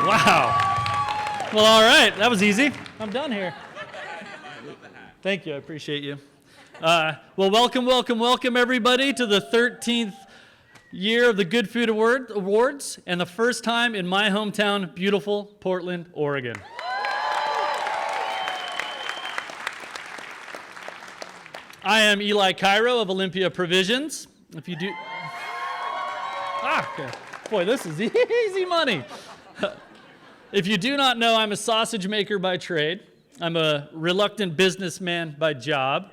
Wow. Well, all right. That was easy. I'm done here. Thank you. I appreciate you. Well, welcome, everybody, to the 13th year of the Good Food Awards, and the first time in my hometown, beautiful Portland, Oregon. I am Eli Cairo of Olympia Provisions. If you do... okay. Boy, this is easy money. If you do not know, I'm a sausage maker by trade. I'm a reluctant businessman by job.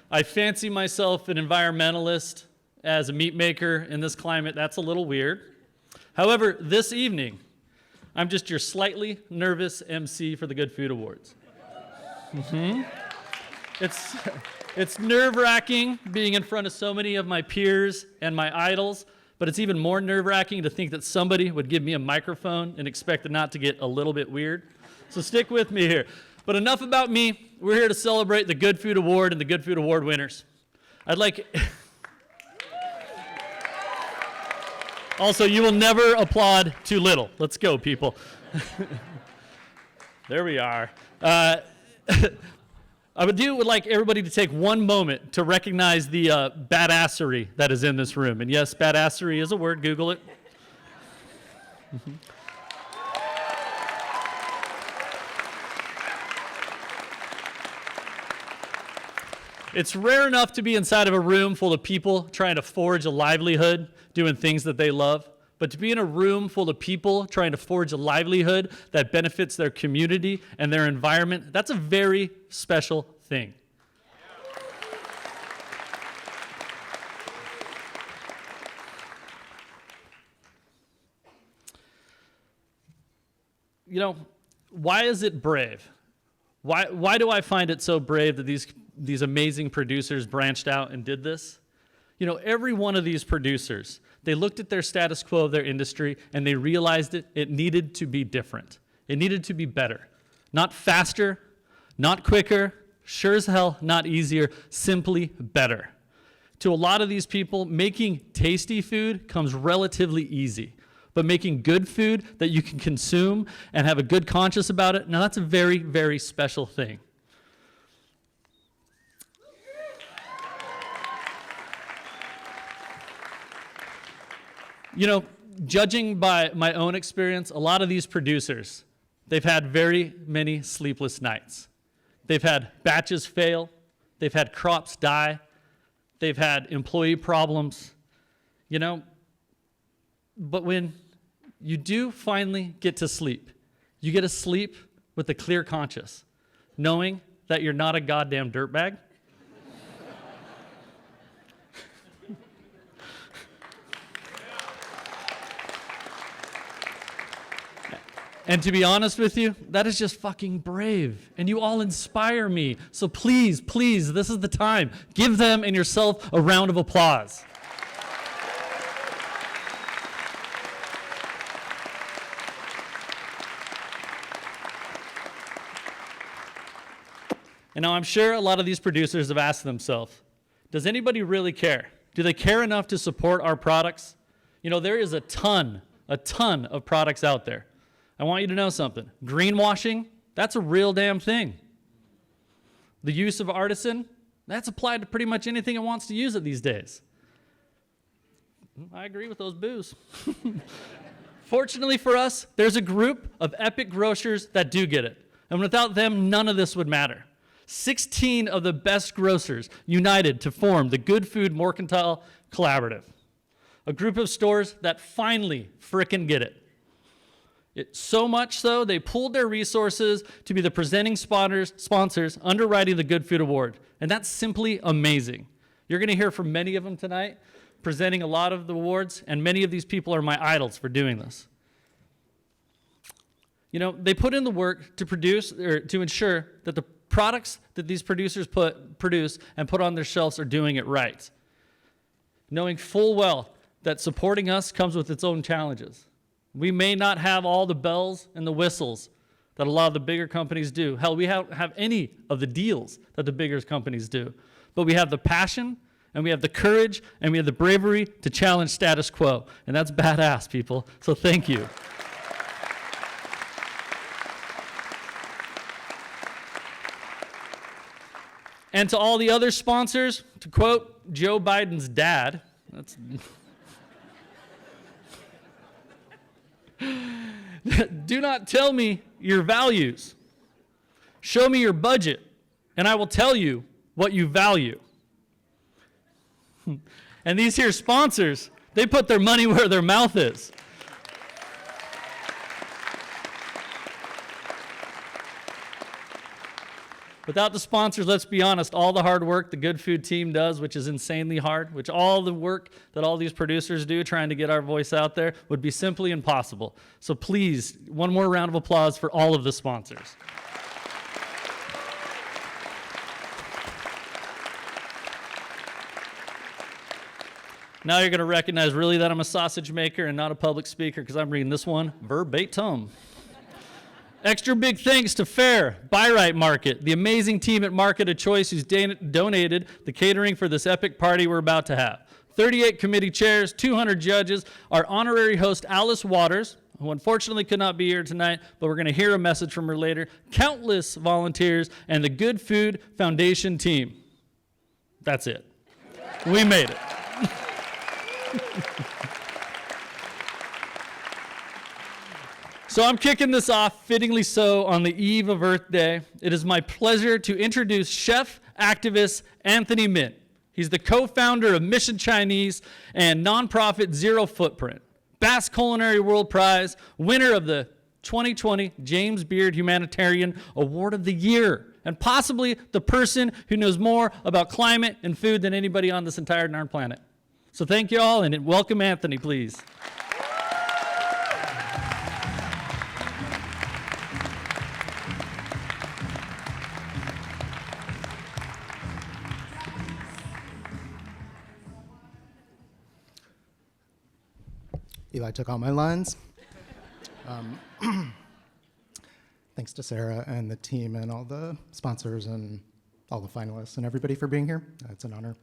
I fancy myself an environmentalist. As a meat maker in this climate, that's a little weird. However, this evening, I'm just your slightly nervous MC for the Good Food Awards. It's nerve-wracking being in front of so many of my peers and my idols, but it's even more nerve-wracking to think that somebody would give me a microphone and expect it not to get a little bit weird. So stick with me here. But enough about me. We're here to celebrate the Good Food Award and the Good Food Award winners. I'd like... Also, you will never applaud too little. Let's go, people. There we are. I would like everybody to take one moment to recognize the badassery that is in this room. And yes, badassery is a word. Google it. It's rare enough to be inside of a room full of people trying to forge a livelihood, doing things that they love. But to be in a room full of people trying to forge a livelihood that benefits their community and their environment, that's a very special thing. You know, why is it brave? Why do I find it so brave that these amazing producers branched out and did this? You know, every one of these producers, they looked at their status quo of their industry and they realized it needed to be different. It needed to be better. Not faster, not quicker, sure as hell not easier, simply better. To a lot of these people, making tasty food comes relatively easy. But making good food that you can consume and have a good conscience about it, now that's a very, very special thing. You know, judging by my own experience, a lot of these producers, they've had very many sleepless nights. They've had batches fail. They've had crops die. They've had employee problems, you know. But when you do finally get to sleep, you get to sleep with a clear conscience, knowing that you're not a goddamn dirtbag. And to be honest with you, that is just fucking brave. And you all inspire me. So please, please, this is the time. Give them and yourself a round of applause. And now I'm sure a lot of these producers have asked themselves, does anybody really care? Do they care enough to support our products? You know, there is a ton of products out there. I want you to know something. Greenwashing, that's a real damn thing. The use of artisan, that's applied to pretty much anything it wants to use it these days. I agree with those boos. Fortunately for us, there's a group of epic grocers that do get it. And without them, none of this would matter. 16 of the best grocers united to form the Good Food Mercantile Collaborative, a group of stores that finally frickin' get it. So much so, they pooled their resources to be the presenting sponsors underwriting the Good Food Award. And that's simply amazing. You're going to hear from many of them tonight, presenting a lot of the awards, and many of these people are my idols for doing this. You know, they put in the work to produce, or to ensure that the products that these producers produce and put on their shelves are doing it right, knowing full well that supporting us comes with its own challenges. We may not have all the bells and the whistles that a lot of the bigger companies do. Hell, we have any of the deals that the bigger companies do. But we have the passion, and we have the courage, and we have the bravery to challenge status quo. And that's badass, people. So thank you. And to all the other sponsors, to quote Joe Biden's dad, that's do not tell me your values. Show me your budget, and I will tell you what you value. And these here sponsors, they put their money where their mouth is. Without the sponsors, let's be honest, all the hard work the Good Food team does, which is insanely hard, which all the work that all these producers do trying to get our voice out there would be simply impossible. So please, one more round of applause for all of the sponsors. Now you're going to recognize really that I'm a sausage maker and not a public speaker because I'm reading this one verbatim. Extra big thanks to Fair, Buy Right Market, the amazing team at Market of Choice who's donated the catering for this epic party we're about to have. 38 committee chairs, 200 judges, our honorary host Alice Waters, who unfortunately could not be here tonight, but we're going to hear a message from her later, countless volunteers, and the Good Food Foundation team. That's it. We made it. So I'm kicking this off, fittingly so, on the eve of Earth Day. It is my pleasure to introduce chef activist Anthony Mint. He's the co-founder of Mission Chinese and nonprofit Zero Footprint, Basque Culinary World Prize, winner of the 2020 James Beard Humanitarian Award of the Year, and possibly the person who knows more about climate and food than anybody on this entire darn planet. So thank you all, and welcome Anthony, please. Eli took all my lines. Thanks to Sarah and the team and all the sponsors and all the finalists and everybody for being here. It's an honor.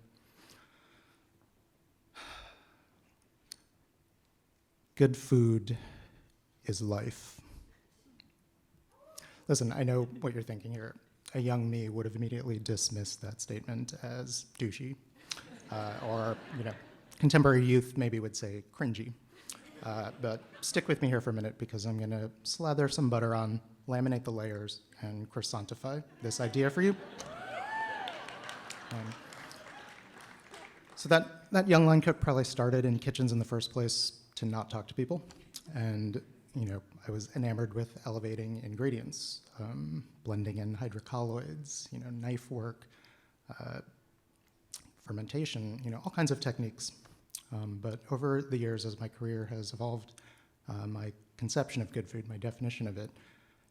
Good food is life. Listen, I know what you're thinking here. A young me would have immediately dismissed that statement as douchey, or contemporary youth maybe would say cringy. But stick with me here for a minute because I'm going to slather some butter on, laminate the layers, and croissantify this idea for you. So that young line cook probably started in kitchens in the first place to not talk to people. And, I was enamored with elevating ingredients, blending in hydrocolloids, knife work, fermentation, all kinds of techniques. But over the years, as my career has evolved, my conception of good food, my definition of it,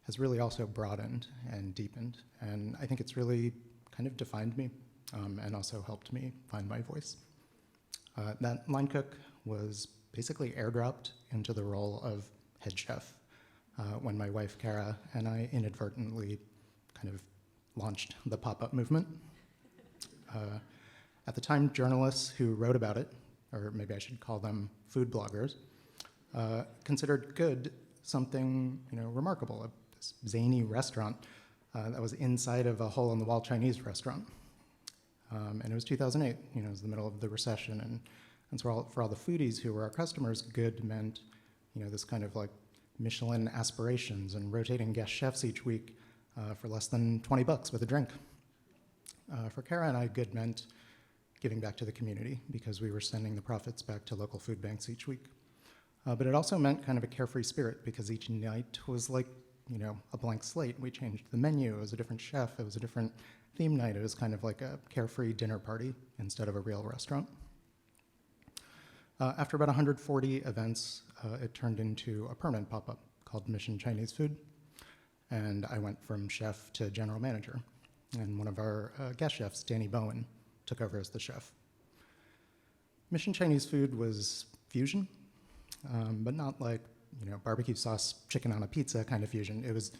has really also broadened and deepened. And I think it's really kind of defined me and also helped me find my voice. That line cook was basically airdropped into the role of head chef when my wife, Kara, and I inadvertently kind of launched the pop-up movement. At the time, journalists who wrote about it, or maybe I should call them food bloggers, considered good something remarkable, this zany restaurant that was inside of a hole-in-the-wall Chinese restaurant. And it was 2008, it was the middle of the recession, and so for all the foodies who were our customers, good meant this kind of like Michelin aspirations and rotating guest chefs each week for less than $20 with a drink. For Kara and I, good meant giving back to the community because we were sending the profits back to local food banks each week. But it also meant kind of a carefree spirit because each night was like, a blank slate. We changed the menu. It was a different chef. It was a different theme night. It was kind of like a carefree dinner party instead of a real restaurant. After about 140 events, it turned into a permanent pop-up called Mission Chinese Food. And I went from chef to general manager. And one of our guest chefs, Danny Bowen, took over as the chef. Mission Chinese Food was fusion, but not like barbecue sauce, chicken on a pizza kind of fusion. It was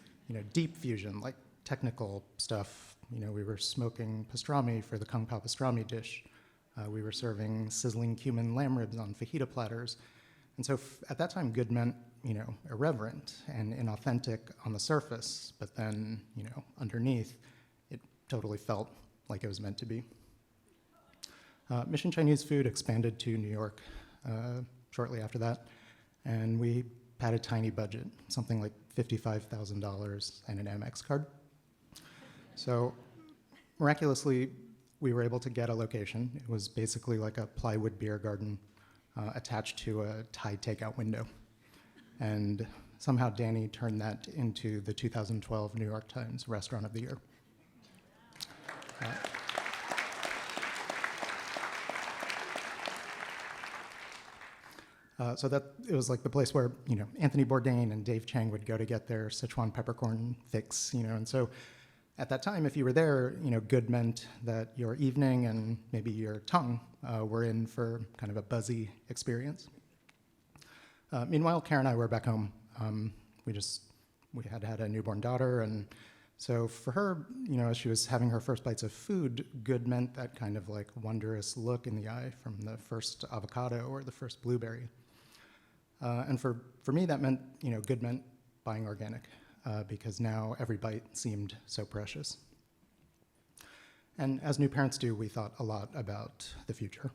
deep fusion, like technical stuff. We were smoking pastrami for the Kung Pao pastrami dish. We were serving sizzling cumin lamb ribs on fajita platters. And so at that time, good meant irreverent and inauthentic on the surface, but then underneath, it totally felt like it was meant to be. Mission Chinese Food expanded to New York shortly after that, and we had a tiny budget, something like $55,000 and an Amex card. So miraculously, we were able to get a location. It was basically like a plywood beer garden attached to a Thai takeout window. And somehow Danny turned that into the 2012 New York Times Restaurant of the Year. So that it was like the place where Anthony Bourdain and Dave Chang would go to get their Sichuan peppercorn fix, and so at that time, if you were there, good meant that your evening and maybe your tongue were in for kind of a buzzy experience. Meanwhile, Karen and I were back home. We had a newborn daughter, and so for her, as she was having her first bites of food, good meant that kind of like wondrous look in the eye from the first avocado or the first blueberry. And for me, that meant, good meant buying organic, because now every bite seemed so precious. And as new parents do, we thought a lot about the future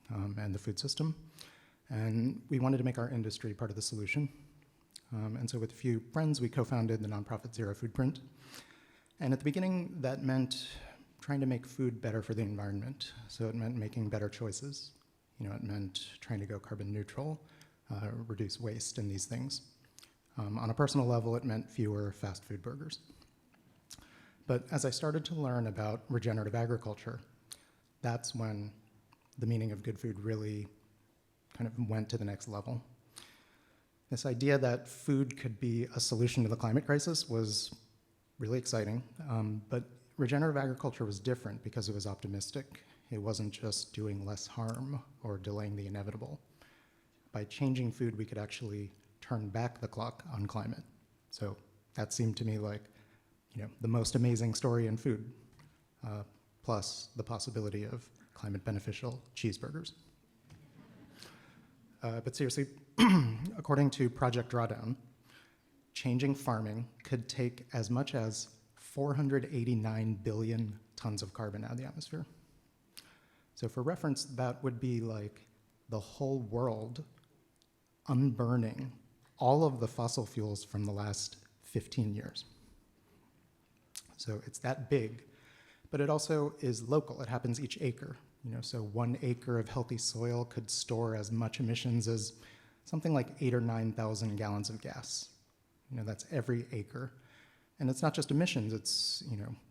and the food system. And we wanted to make our industry part of the solution. And so with a few friends, we co-founded the nonprofit Zero Foodprint. And at the beginning, that meant trying to make food better for the environment. So it meant making better choices. It meant trying to go carbon neutral, reduce waste and these things. On a personal level, it meant fewer fast food burgers. But as I started to learn about regenerative agriculture, that's when the meaning of good food really kind of went to the next level. This idea that food could be a solution to the climate crisis was really exciting, but regenerative agriculture was different because it was optimistic. It wasn't just doing less harm or delaying the inevitable. By changing food, we could actually turn back the clock on climate. So that seemed to me like, the most amazing story in food, plus the possibility of climate beneficial cheeseburgers. But seriously, according to Project Drawdown, changing farming could take as much as 489 billion tons of carbon out of the atmosphere. So for reference, that would be like the whole world unburning all of the fossil fuels from the last 15 years. So it's that big, but it also is local. It happens each acre. So 1 acre of healthy soil could store as much emissions as something like 8,000 or 9,000 gallons of gas. That's every acre. And it's not just emissions, it's,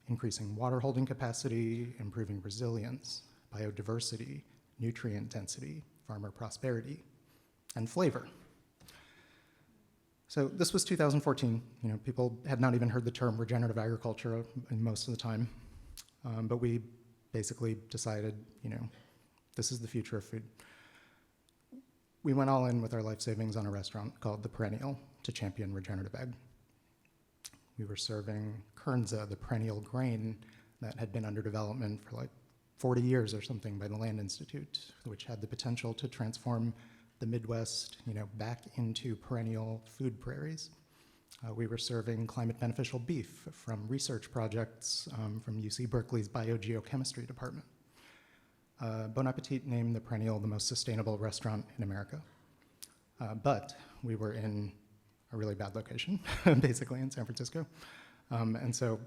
increasing water holding capacity, improving resilience, biodiversity, nutrient density, farmer prosperity, and flavor. So this was 2014. People had not even heard the term regenerative agriculture in most of the time. But we basically decided, this is the future of food. We went all in with our life savings on a restaurant called The Perennial to champion regenerative ag. We were serving kernza, the perennial grain that had been under development for like 40 years or something by the Land Institute, which had the potential to transform the Midwest, back into perennial food prairies. We were serving climate beneficial beef from research projects from UC Berkeley's biogeochemistry department. Bon Appetit named The Perennial the most sustainable restaurant in America. But we were in a really bad location, basically in San Francisco. And so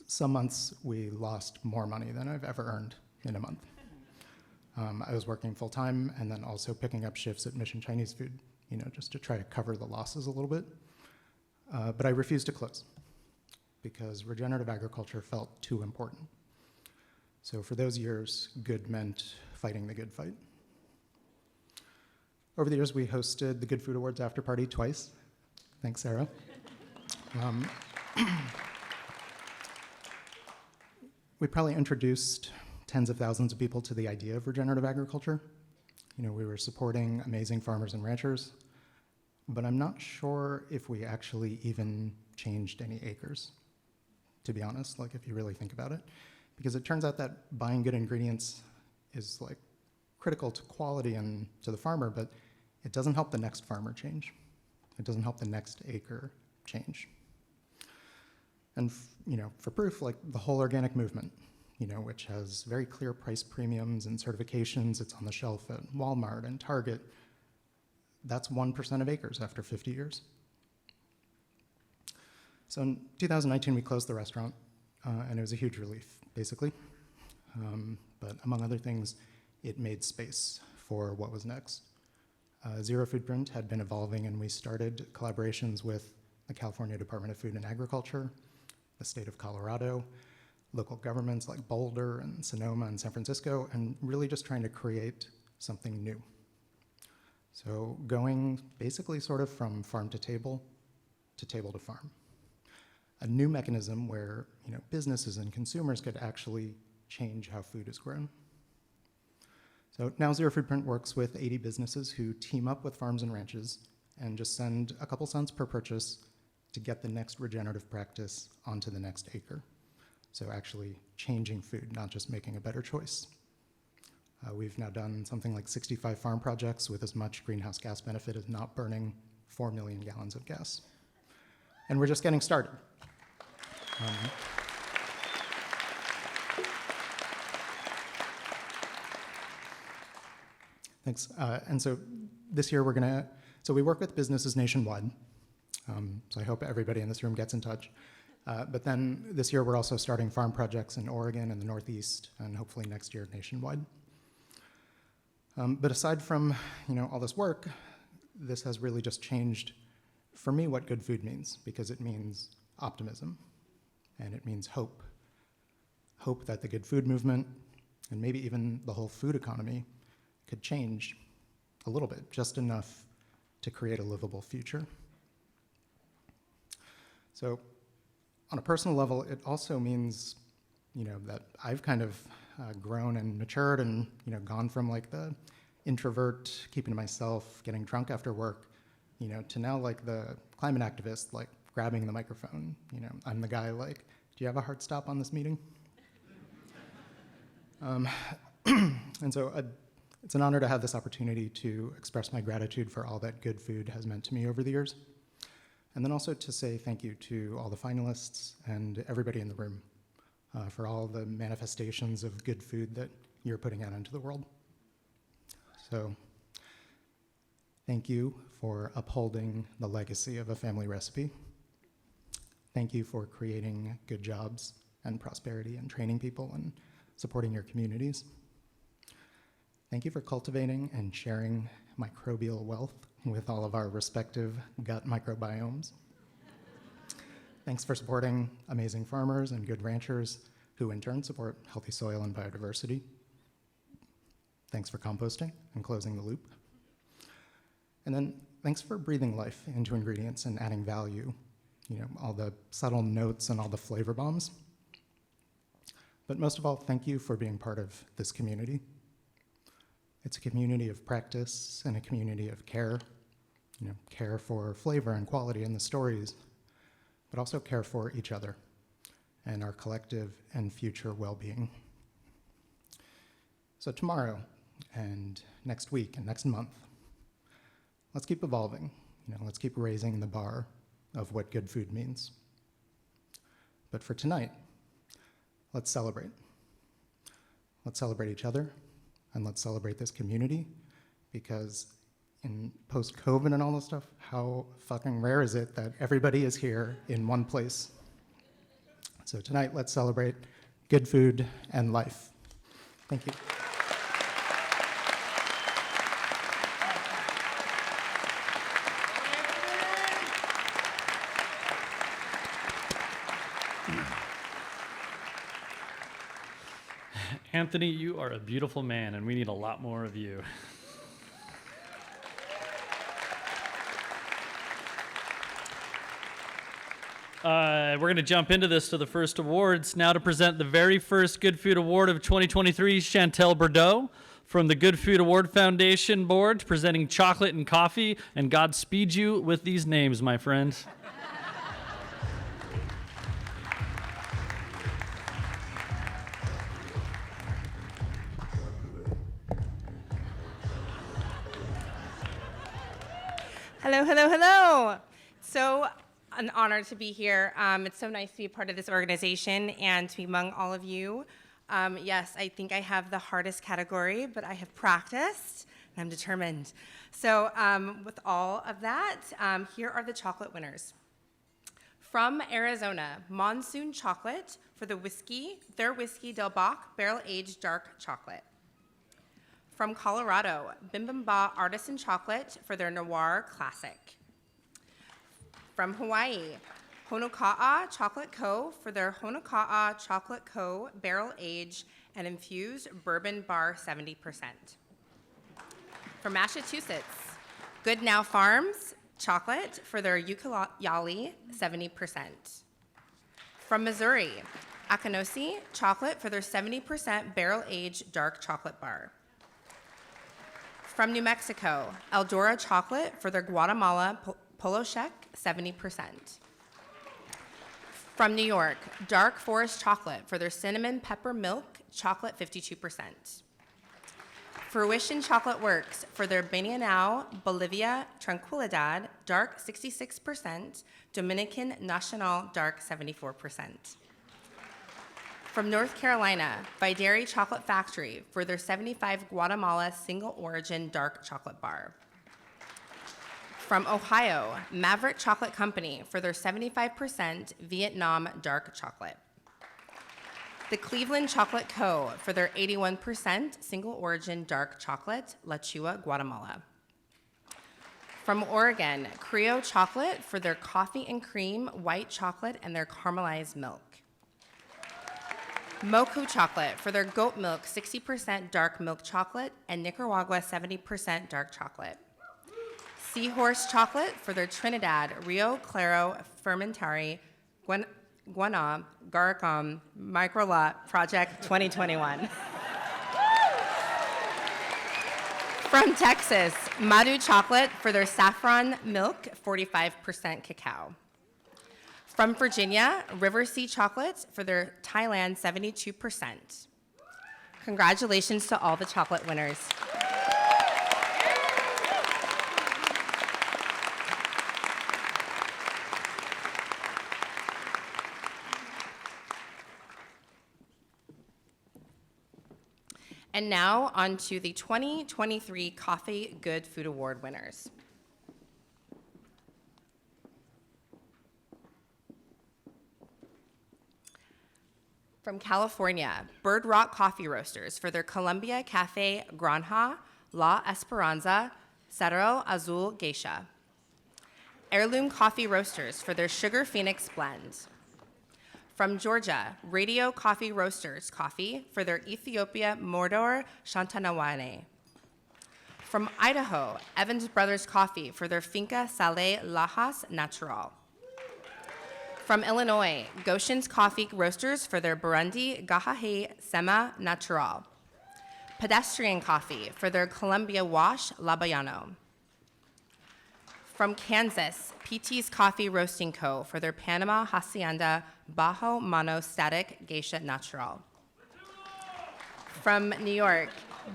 some months we lost more money than I've ever earned in a month. I was working full time and then also picking up shifts at Mission Chinese Food, just to try to cover the losses a little bit. But I refused to close because regenerative agriculture felt too important. So for those years, good meant fighting the good fight. Over the years, we hosted the Good Food Awards after party twice. Thanks, Sarah. We probably introduced tens of thousands of people to the idea of regenerative agriculture. We were supporting amazing farmers and ranchers, but I'm not sure if we actually even changed any acres, to be honest, like if you really think about it. Because it turns out that buying good ingredients is like critical to quality and to the farmer, but it doesn't help the next farmer change. It doesn't help the next acre change. And for proof, like the whole organic movement, which has very clear price premiums and certifications. It's on the shelf at Walmart and Target. That's 1% of acres after 50 years. So in 2019, we closed the restaurant, and it was a huge relief, basically. But among other things, it made space for what was next. Zero Foodprint had been evolving, and we started collaborations with the California Department of Food and Agriculture, the state of Colorado, local governments like Boulder and Sonoma and San Francisco, and really just trying to create something new. So going basically sort of from farm to table to farm. A new mechanism where businesses and consumers could actually change how food is grown. So now Zero Foodprint works with 80 businesses who team up with farms and ranches and just send a couple cents per purchase to get the next regenerative practice onto the next acre. So actually changing food, not just making a better choice. We've now done something like 65 farm projects with as much greenhouse gas benefit as not burning 4 million gallons of gas. And we're just getting started. Thanks. And so this year we work with businesses nationwide. So I hope everybody in this room gets in touch. But then this year we're also starting farm projects in Oregon and the Northeast, and hopefully next year nationwide. But aside from all this work, this has really just changed for me what good food means, because it means optimism and it means hope. Hope that the good food movement and maybe even the whole food economy could change a little bit, just enough to create a livable future. So on a personal level, it also means that I've kind of grown and matured and gone from like the introvert, keeping to myself, getting drunk after work, to now like the climate activist, like grabbing the microphone. I'm the guy like, do you have a hard stop on this meeting? And so it's an honor to have this opportunity to express my gratitude for all that good food has meant to me over the years. And then also to say thank you to all the finalists and everybody in the room for all the manifestations of good food that you're putting out into the world. So thank you for upholding the legacy of a family recipe. Thank you for creating good jobs and prosperity and training people and supporting your communities. Thank you for cultivating and sharing microbial wealth with all of our respective gut microbiomes. Thanks for supporting amazing farmers and good ranchers who in turn support healthy soil and biodiversity. Thanks for composting and closing the loop. And then thanks for breathing life into ingredients and adding value, all the subtle notes and all the flavor bombs. But most of all, thank you for being part of this community. It's a community of practice and a community of care, care for flavor and quality in the stories, but also care for each other and our collective and future well-being. So tomorrow and next week and next month, let's keep evolving. Let's keep raising the bar of what good food means. But for tonight, let's celebrate. Let's celebrate each other, and let's celebrate this community, because in post-COVID and all this stuff, how fucking rare is it that everybody is here in one place? So tonight, let's celebrate good food and life. Thank you. Anthony, you are a beautiful man, and we need a lot more of you. We're going to jump into this to the first awards. Now to present the very first Good Food Award of 2023, Chantel Bordeaux from the Good Food Award Foundation Board, presenting chocolate and coffee, and Godspeed you with these names, my friends. Hello, hello, hello. So an honor to be here. It's so nice to be a part of this organization and to be among all of you. Yes, I think I have the hardest category, but I have practiced and I'm determined. So with all of that, here are the chocolate winners. From Arizona, Monsoon Chocolate for their Whiskey Del Bach barrel-aged dark chocolate. From Colorado, Bim Bim Ba Artisan Chocolate for their Noir Classic. From Hawaii, Honoka'a Chocolate Co. for their Honoka'a Chocolate Co. barrel-aged and infused bourbon bar 70%. From Massachusetts, Good Now Farms Chocolate for their Ukulele 70%. From Missouri, Akinosi Chocolate for their 70% barrel-aged dark chocolate bar. From New Mexico, Eldora Chocolate for their Guatemala Polo Shek 70%. From New York, Dark Forest Chocolate for their cinnamon pepper milk chocolate 52%. Fruition Chocolate Works for their Benianao Bolivia Tranquilidad dark 66%, Dominican Nacional dark 74%. From North Carolina, Videri Chocolate Factory for their 75 Guatemala single origin dark chocolate bar. From Ohio, Maverick Chocolate Company for their 75% Vietnam dark chocolate. The Cleveland Chocolate Co. for their 81% single origin dark chocolate, La Chua, Guatemala. From Oregon, Creo Chocolate for their coffee and cream white chocolate and their caramelized milk. Moku Chocolate for their goat milk 60% dark milk chocolate and Nicaragua 70% dark chocolate. Seahorse Chocolate for their Trinidad Rio Claro Fermentari Guanab Garcom Microlot Project 2021. From Texas, Madu Chocolate for their saffron milk 45% cacao. From Virginia, River Sea Chocolates for their Thailand 72%. Congratulations to all the chocolate winners. And now on to the 2023 Coffee Good Food Award winners. From California, Bird Rock Coffee Roasters for their Columbia Cafe Granja, La Esperanza, Cerro Azul Geisha. Heirloom Coffee Roasters for their Sugar Phoenix Blend. From Georgia, Radio Coffee Roasters Coffee for their Ethiopia Mordor Shantanawane. From Idaho, Evans Brothers Coffee for their Finca Sale Lajas Natural. From Illinois, Goshen's Coffee Roasters for their Burundi Gahahe Sema Natural. Pedestrian Coffee for their Columbia Wash Labayano. From Kansas, PT's Coffee Roasting Co. for their Panama Hacienda Bajo Mano Static Geisha Natural. From New York,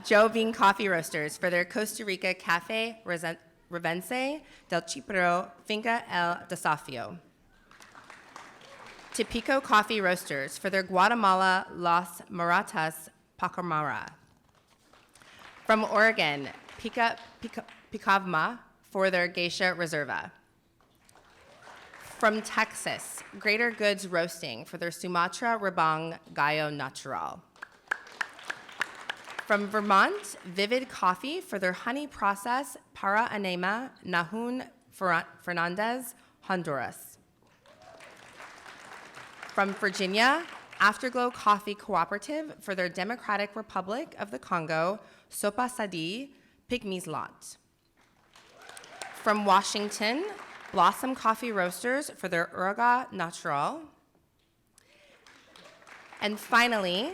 Joe Bean Coffee Roasters for their Costa Rica Cafe Revense del Chipro Finca El Desafio. Tipico Coffee Roasters for their Guatemala Las Maratas Pacamara. From Oregon, Picavma for their Geisha Reserva. From Texas, Greater Goods Roasting for their Sumatra Rebang Gallo Natural. From Vermont, Vivid Coffee for their honey process Para Anema Nahun Fernandez, Honduras. From Virginia, Afterglow Coffee Cooperative for their Democratic Republic of the Congo, Sopa Sadi, Pygmies Lot. From Washington, Blossom Coffee Roasters for their Uraga Natural. And finally,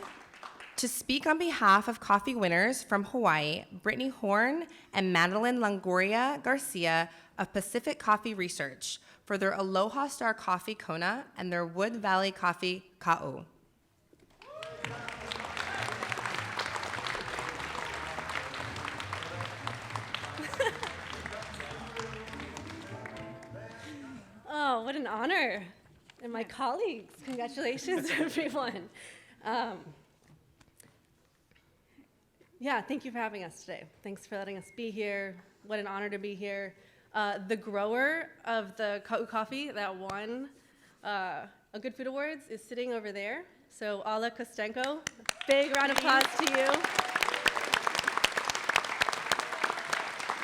to speak on behalf of coffee winners from Hawaii, Brittany Horn and Madeline Longoria Garcia of Pacific Coffee Research for their Aloha Star Coffee Kona and their Wood Valley Coffee Ka'u. Oh, what an honor. And my colleagues, congratulations everyone. Yeah, thank you for having us today. Thanks for letting us be here. What an honor to be here. The grower of the Ka'u coffee that won a Good Food Awards is sitting over there. So Alla Kostenko, big round of applause to you.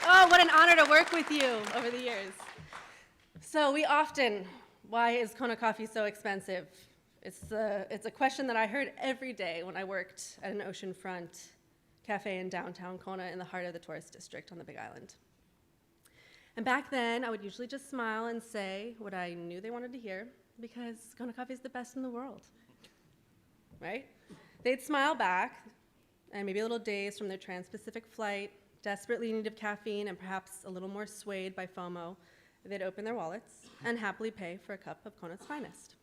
Oh, what an honor to work with you over the years. So why is Kona coffee so expensive? It's a question that I heard every day when I worked at an oceanfront cafe in downtown Kona in the heart of the tourist district on the Big Island. And back then, I would usually just smile and say what I knew they wanted to hear, because Kona coffee is the best in the world, right? They'd smile back, and maybe a little dazed from their trans-Pacific flight, desperately in need of caffeine and perhaps a little more swayed by FOMO, they'd open their wallets and happily pay for a cup of Kona's finest.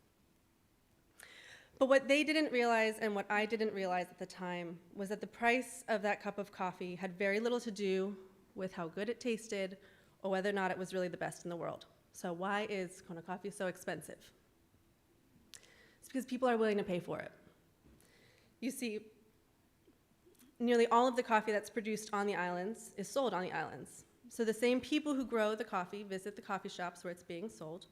But what they didn't realize, and what I didn't realize at the time, was that the price of that cup of coffee had very little to do with how good it tasted or whether or not it was really the best in the world. So why is Kona coffee so expensive? It's because people are willing to pay for it. You see, nearly all of the coffee that's produced on the islands is sold on the islands. So the same people who grow the coffee visit the coffee shops where it's being sold.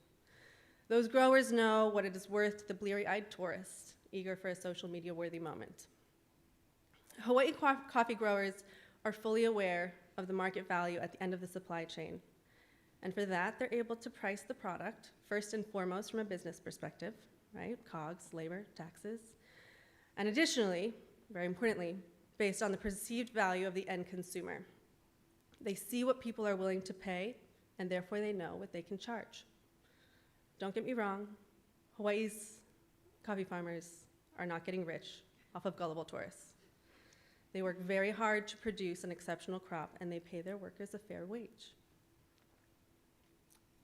Those growers know what it is worth to the bleary-eyed tourist, eager for a social media-worthy moment. Hawaii coffee growers are fully aware of the market value at the end of the supply chain. And for that, they're able to price the product, first and foremost from a business perspective, right? COGS, labor, taxes. And additionally, very importantly, based on the perceived value of the end consumer. They see what people are willing to pay, and therefore they know what they can charge. Don't get me wrong, Hawaii's coffee farmers are not getting rich off of gullible tourists. They work very hard to produce an exceptional crop, and they pay their workers a fair wage.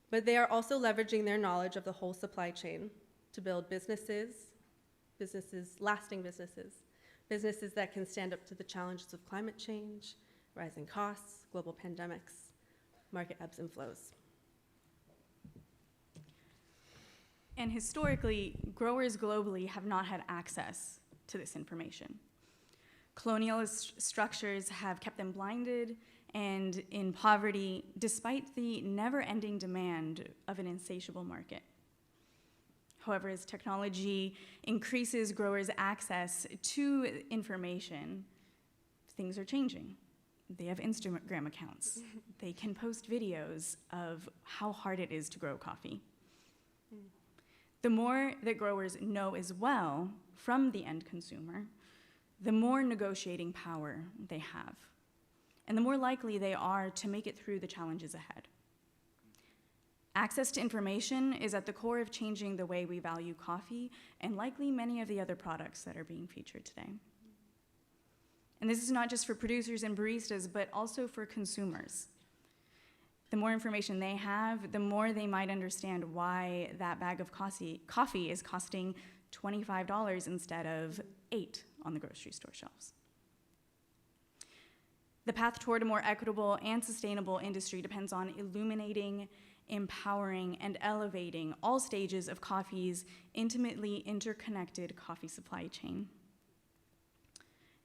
But they are also leveraging their knowledge of the whole supply chain to build businesses, lasting businesses that can stand up to the challenges of climate change, rising costs, global pandemics, market ebbs and flows. And historically, growers globally have not had access to this information. Colonialist structures have kept them blinded and in poverty, despite the never-ending demand of an insatiable market. However, as technology increases growers' access to information, things are changing. They have Instagram accounts. They can post videos of how hard it is to grow coffee. The more that growers know as well from the end consumer, the more negotiating power they have, and the more likely they are to make it through the challenges ahead. Access to information is at the core of changing the way we value coffee and likely many of the other products that are being featured today. And this is not just for producers and baristas, but also for consumers. The more information they have, the more they might understand why that bag of coffee is costing $25 instead of $8 on the grocery store shelves. The path toward a more equitable and sustainable industry depends on illuminating, empowering, and elevating all stages of coffee's intimately interconnected coffee supply chain.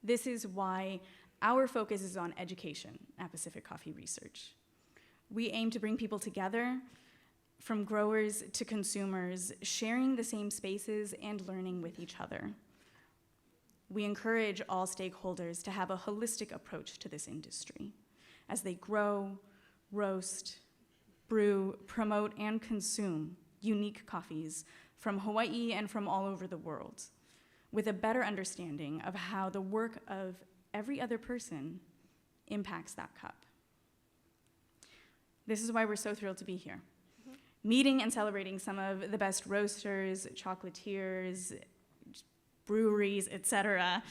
This is why our focus is on education at Pacific Coffee Research. We aim to bring people together, from growers to consumers, sharing the same spaces and learning with each other. We encourage all stakeholders to have a holistic approach to this industry as they grow, roast, brew, promote, and consume unique coffees from Hawaii and from all over the world, with a better understanding of how the work of every other person impacts that cup. This is why we're so thrilled to be here. Meeting and celebrating some of the best roasters, chocolatiers, breweries, etc.,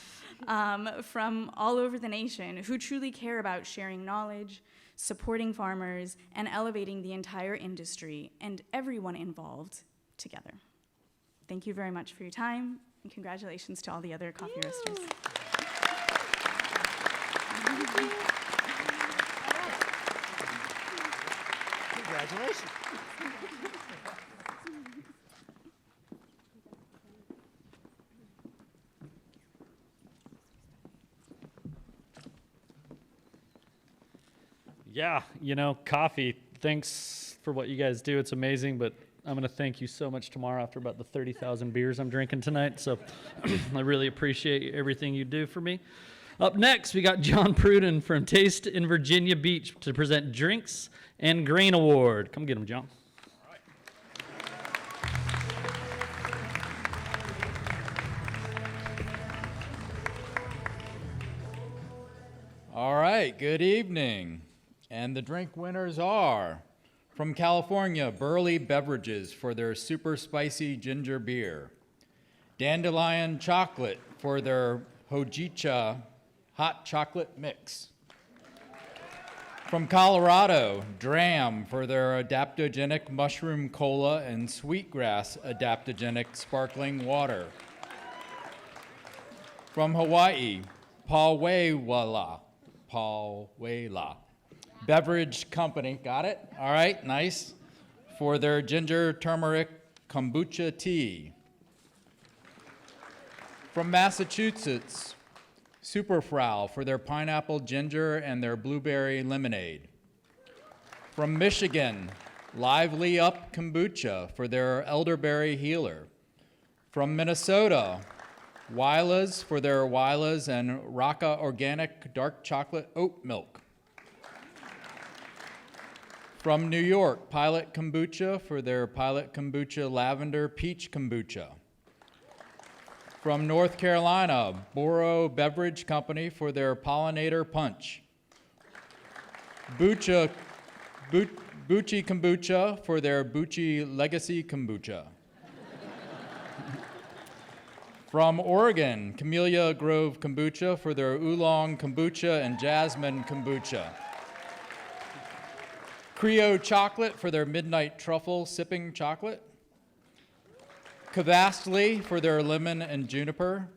from all over the nation who truly care about sharing knowledge, supporting farmers, and elevating the entire industry and everyone involved together. Thank you very much for your time, and congratulations to all the other coffee roasters. Congratulations. Yeah, coffee. Thanks for what you guys do. It's amazing, but I'm going to thank you so much tomorrow after about the 30,000 beers I'm drinking tonight. So I really appreciate everything you do for me. Up next, we got John Pruden from Taste in Virginia Beach to present Drinks and Grain Award. Come get him, John. All right, good evening. And the drink winners are from California, Burley Beverages for their super spicy ginger beer. Dandelion Chocolate for their Hojicha hot chocolate mix. From Colorado, Dram for their adaptogenic mushroom cola and sweetgrass adaptogenic sparkling water. From Hawaii, Pauwela Beverage Company, got it? All right, nice. For their ginger turmeric kombucha tea. From Massachusetts, Superfrau for their pineapple ginger and their blueberry lemonade. From Michigan, Lively Up Kombucha for their elderberry healer. From Minnesota, Wila's for their Wila's and Raka Organic Dark Chocolate Oat Milk. From New York, Pilot Kombucha for their Pilot Kombucha Lavender Peach Kombucha. From North Carolina, Boro Beverage Company for their Pollinator Punch. Bucci Kombucha for their Bucci Legacy Kombucha. From Oregon, Camellia Grove Kombucha for their Oolong Kombucha and Jasmine Kombucha. Creo Chocolate for their Midnight Truffle Sipping Chocolate. Cavastly for their Lemon and Juniper.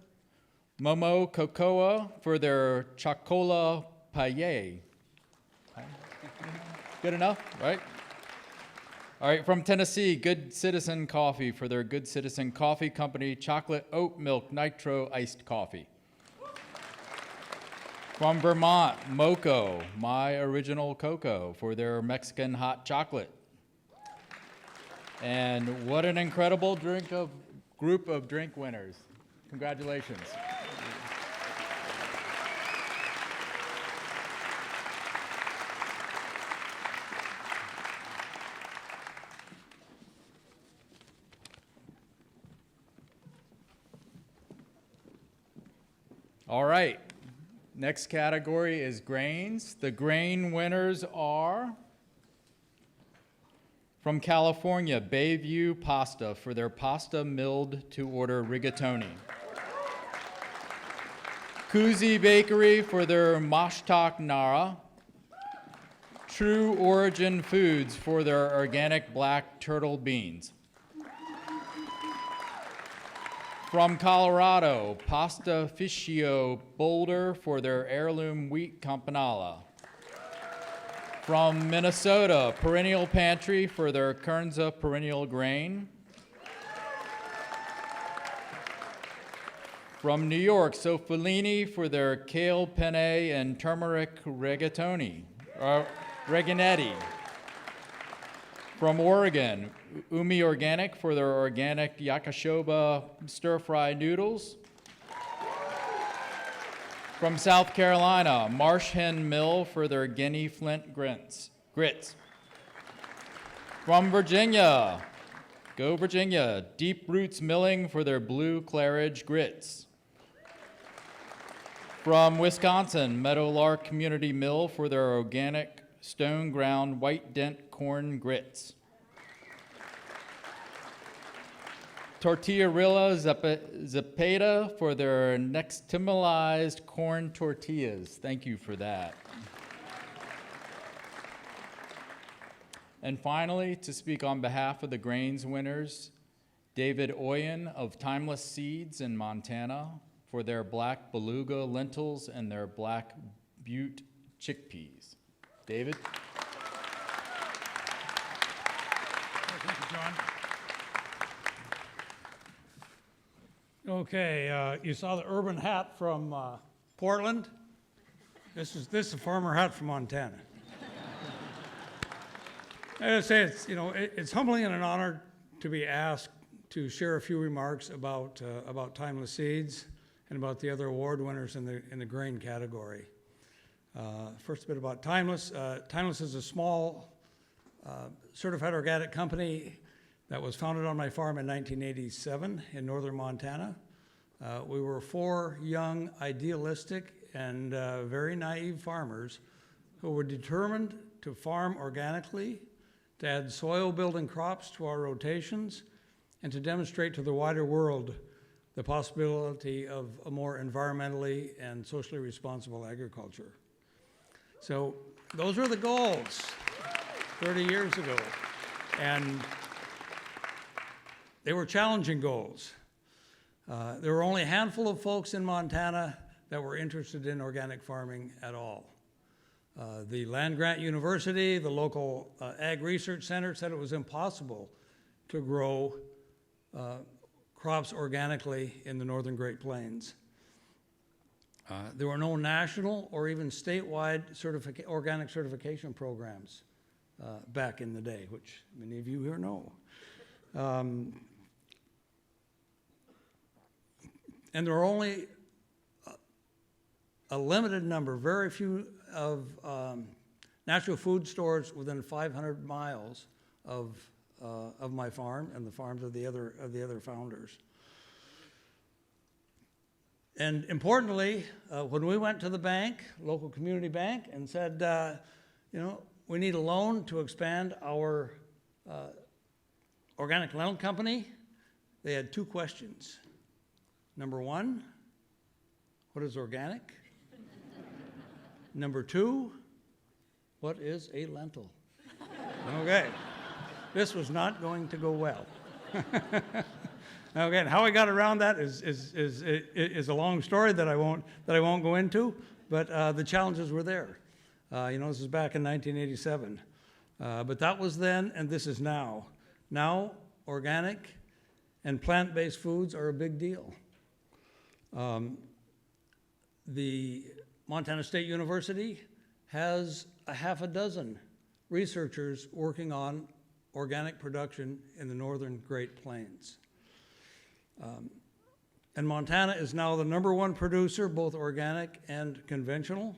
Momo Cocoa for their Chocola Paille. Good enough, right? All right, from Tennessee, Good Citizen Coffee for their Good Citizen Coffee Company Chocolate Oat Milk Nitro Iced Coffee. From Vermont, Moco, My Original Cocoa for their Mexican Hot Chocolate. And what an incredible group of drink winners. Congratulations. All right, next category is grains. The grain winners are from California, Bayview Pasta for their pasta milled to order rigatoni. Kuzi Bakery for their Mashtak Nara. True Origin Foods for their organic black turtle beans. From Colorado, Pasta Fischio Boulder for their heirloom wheat campanella. From Minnesota, Perennial Pantry for their Kernza perennial grain. From New York, Sofellini for their kale penne and turmeric rigatoni, reganetti. From Oregon, Umi Organic for their organic yakashoba stir-fry noodles. From South Carolina, Marsh Hen Mill for their Guinea Flint grits. From Virginia, go Virginia, Deep Roots Milling for their Blue Claridge grits. From Wisconsin, Meadowlark Community Mill for their organic stone ground white dent corn grits. Tortillarilla Zapata for their nixtamalized corn tortillas. Thank you for that. And finally, to speak on behalf of the grains winners, David Oyen of Timeless Seeds in Montana for their black beluga lentils and their black butte chickpeas. David? Thank you, John. Okay, you saw the urban hat from Portland. This is a farmer hat from Montana. I gotta say, it's, it's humbling and an honor to be asked to share a few remarks about Timeless Seeds and about the other award winners in the grain category. First, a bit about Timeless. Timeless is a small certified organic company that was founded on my farm in 1987 in northern Montana. We were 4 young, idealistic, and very naive farmers who were determined to farm organically, to add soil-building crops to our rotations, and to demonstrate to the wider world the possibility of a more environmentally and socially responsible agriculture. So those were the goals 30 years ago. And they were challenging goals. There were only a handful of folks in Montana that were interested in organic farming at all. The land-grant university, the local ag research center said it was impossible to grow crops organically in the northern Great Plains. There were no national or even statewide organic certification programs back in the day, which many of you here know. And there were only a limited number, very few of natural food stores within 500 miles of my farm and the farms of the other founders. And importantly, when we went to the bank, local community bank, and said, we need a loan to expand our organic lentil company, they had 2 questions. Number 1, what is organic? Number 2, what is a lentil? Okay, this was not going to go well. Okay, and how I got around that is a long story that I won't go into, but the challenges were there. This is back in 1987, but that was then, and this is now. Now, organic and plant-based foods are a big deal. The Montana State University has a half a dozen researchers working on organic production in the northern Great Plains. And Montana is now the #1 producer, both organic and conventional,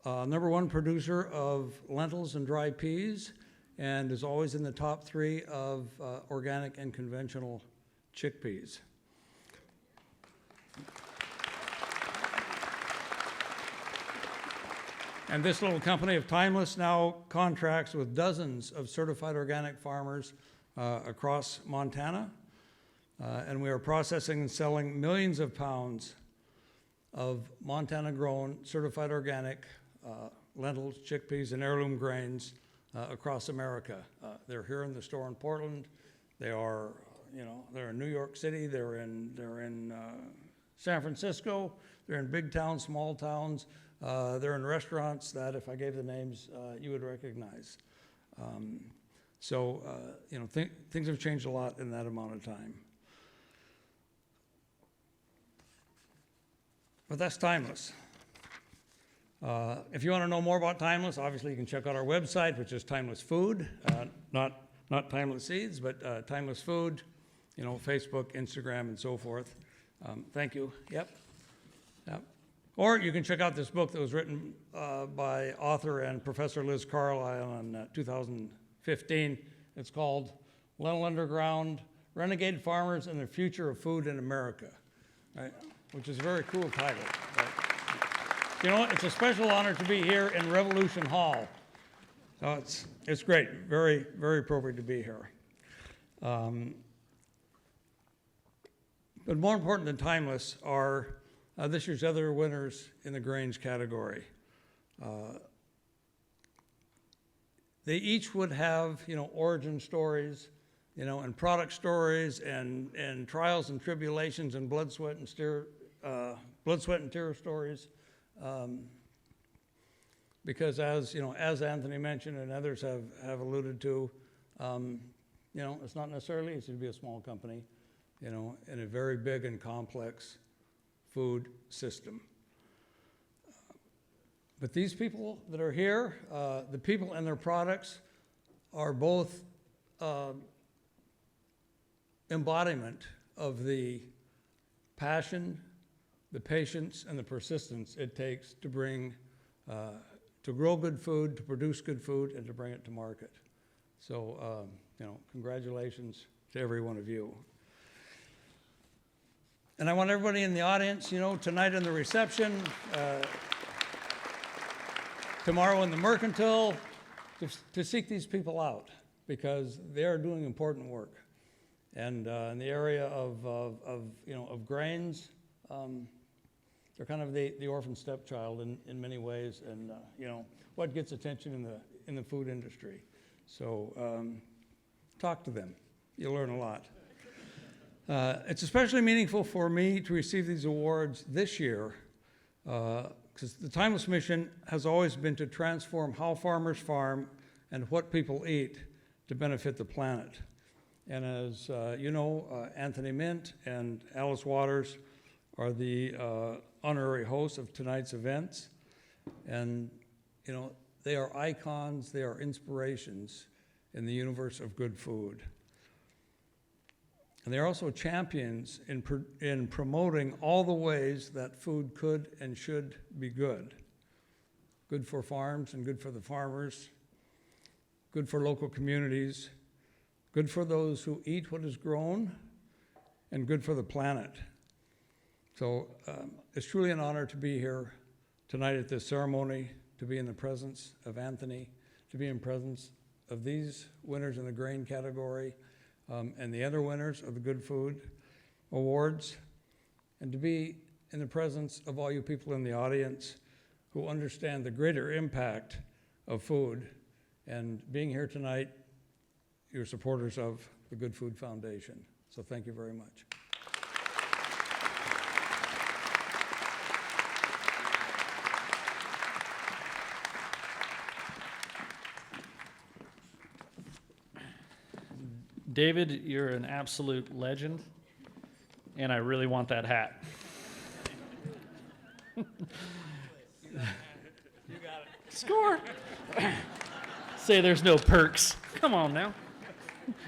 #1 producer of lentils and dry peas, and is always in the top 3 of organic and conventional chickpeas. And this little company of Timeless now contracts with dozens of certified organic farmers across Montana. And we are processing and selling millions of pounds of Montana-grown, certified organic lentils, chickpeas, and heirloom grains across America. They're here in the store in Portland. They are, they're in New York City. They're in San Francisco. They're in big towns, small towns. They're in restaurants that, if I gave the names, you would recognize. Things have changed a lot in that amount of time. But that's Timeless. If you want to know more about Timeless, obviously you can check out our website, which is Timeless Food, not Timeless Seeds, but Timeless Food, Facebook, Instagram, and so forth. Thank you. Yep. Or you can check out this book that was written by author and Professor Liz Carlisle in 2015. It's called Lentil Underground, Renegade Farmers and the Future of Food in America, right? Which is a very cool title. Right? It's a special honor to be here in Revolution Hall. So it's great, very, very appropriate to be here. But more important than Timeless are this year's other winners in the grains category. They each would have, origin stories, and product stories, and trials and tribulations, and blood, sweat, and tear stories. Because as Anthony mentioned and others have alluded to, it's not necessarily easy to be a small company, in a very big and complex food system. But these people that are here, the people and their products, are both embodiment of the passion, the patience, and the persistence it takes to bring, to grow good food, to produce good food, and to bring it to market. So, congratulations to every one of you. And I want everybody in the audience, tonight in the reception, tomorrow in the Mercantile, to seek these people out, because they are doing important work. And in the area of grains, they're kind of the orphan stepchild in many ways, and what gets attention in the food industry. So talk to them. You'll learn a lot. It's especially meaningful for me to receive these awards this year, because the Timeless Mission has always been to transform how farmers farm and what people eat to benefit the planet. And as Anthony Mint and Alice Waters are the honorary hosts of tonight's events. And, they are icons, they are inspirations in the universe of good food. And they're also champions in promoting all the ways that food could and should be good. Good for farms and good for the farmers, good for local communities, good for those who eat what is grown, and good for the planet. So it's truly an honor to be here tonight at this ceremony, to be in the presence of Anthony, to be in presence of these winners in the grain category, and the other winners of the Good Food Awards, and to be in the presence of all you people in the audience who understand the greater impact of food, and being here tonight, you're supporters of the Good Food Foundation. So thank you very much. David, you're an absolute legend, and I really want that hat. You got it. Score. Say there's no perks. Come on now.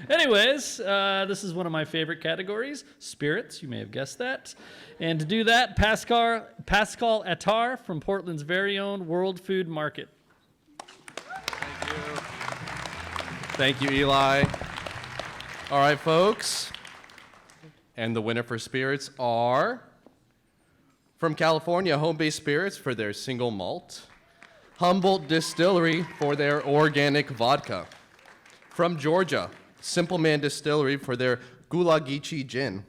Anyways, this is one of my favorite categories, spirits. You may have guessed that. And to do that, Pascal Attar from Portland's very own World Food Market. Thank you, Eli. All right, folks. And the winner for spirits are from California, Home Based Spirits for their single malt, Humboldt Distillery for their organic vodka, from Georgia, Simple Man Distillery for their Gulagichi gin,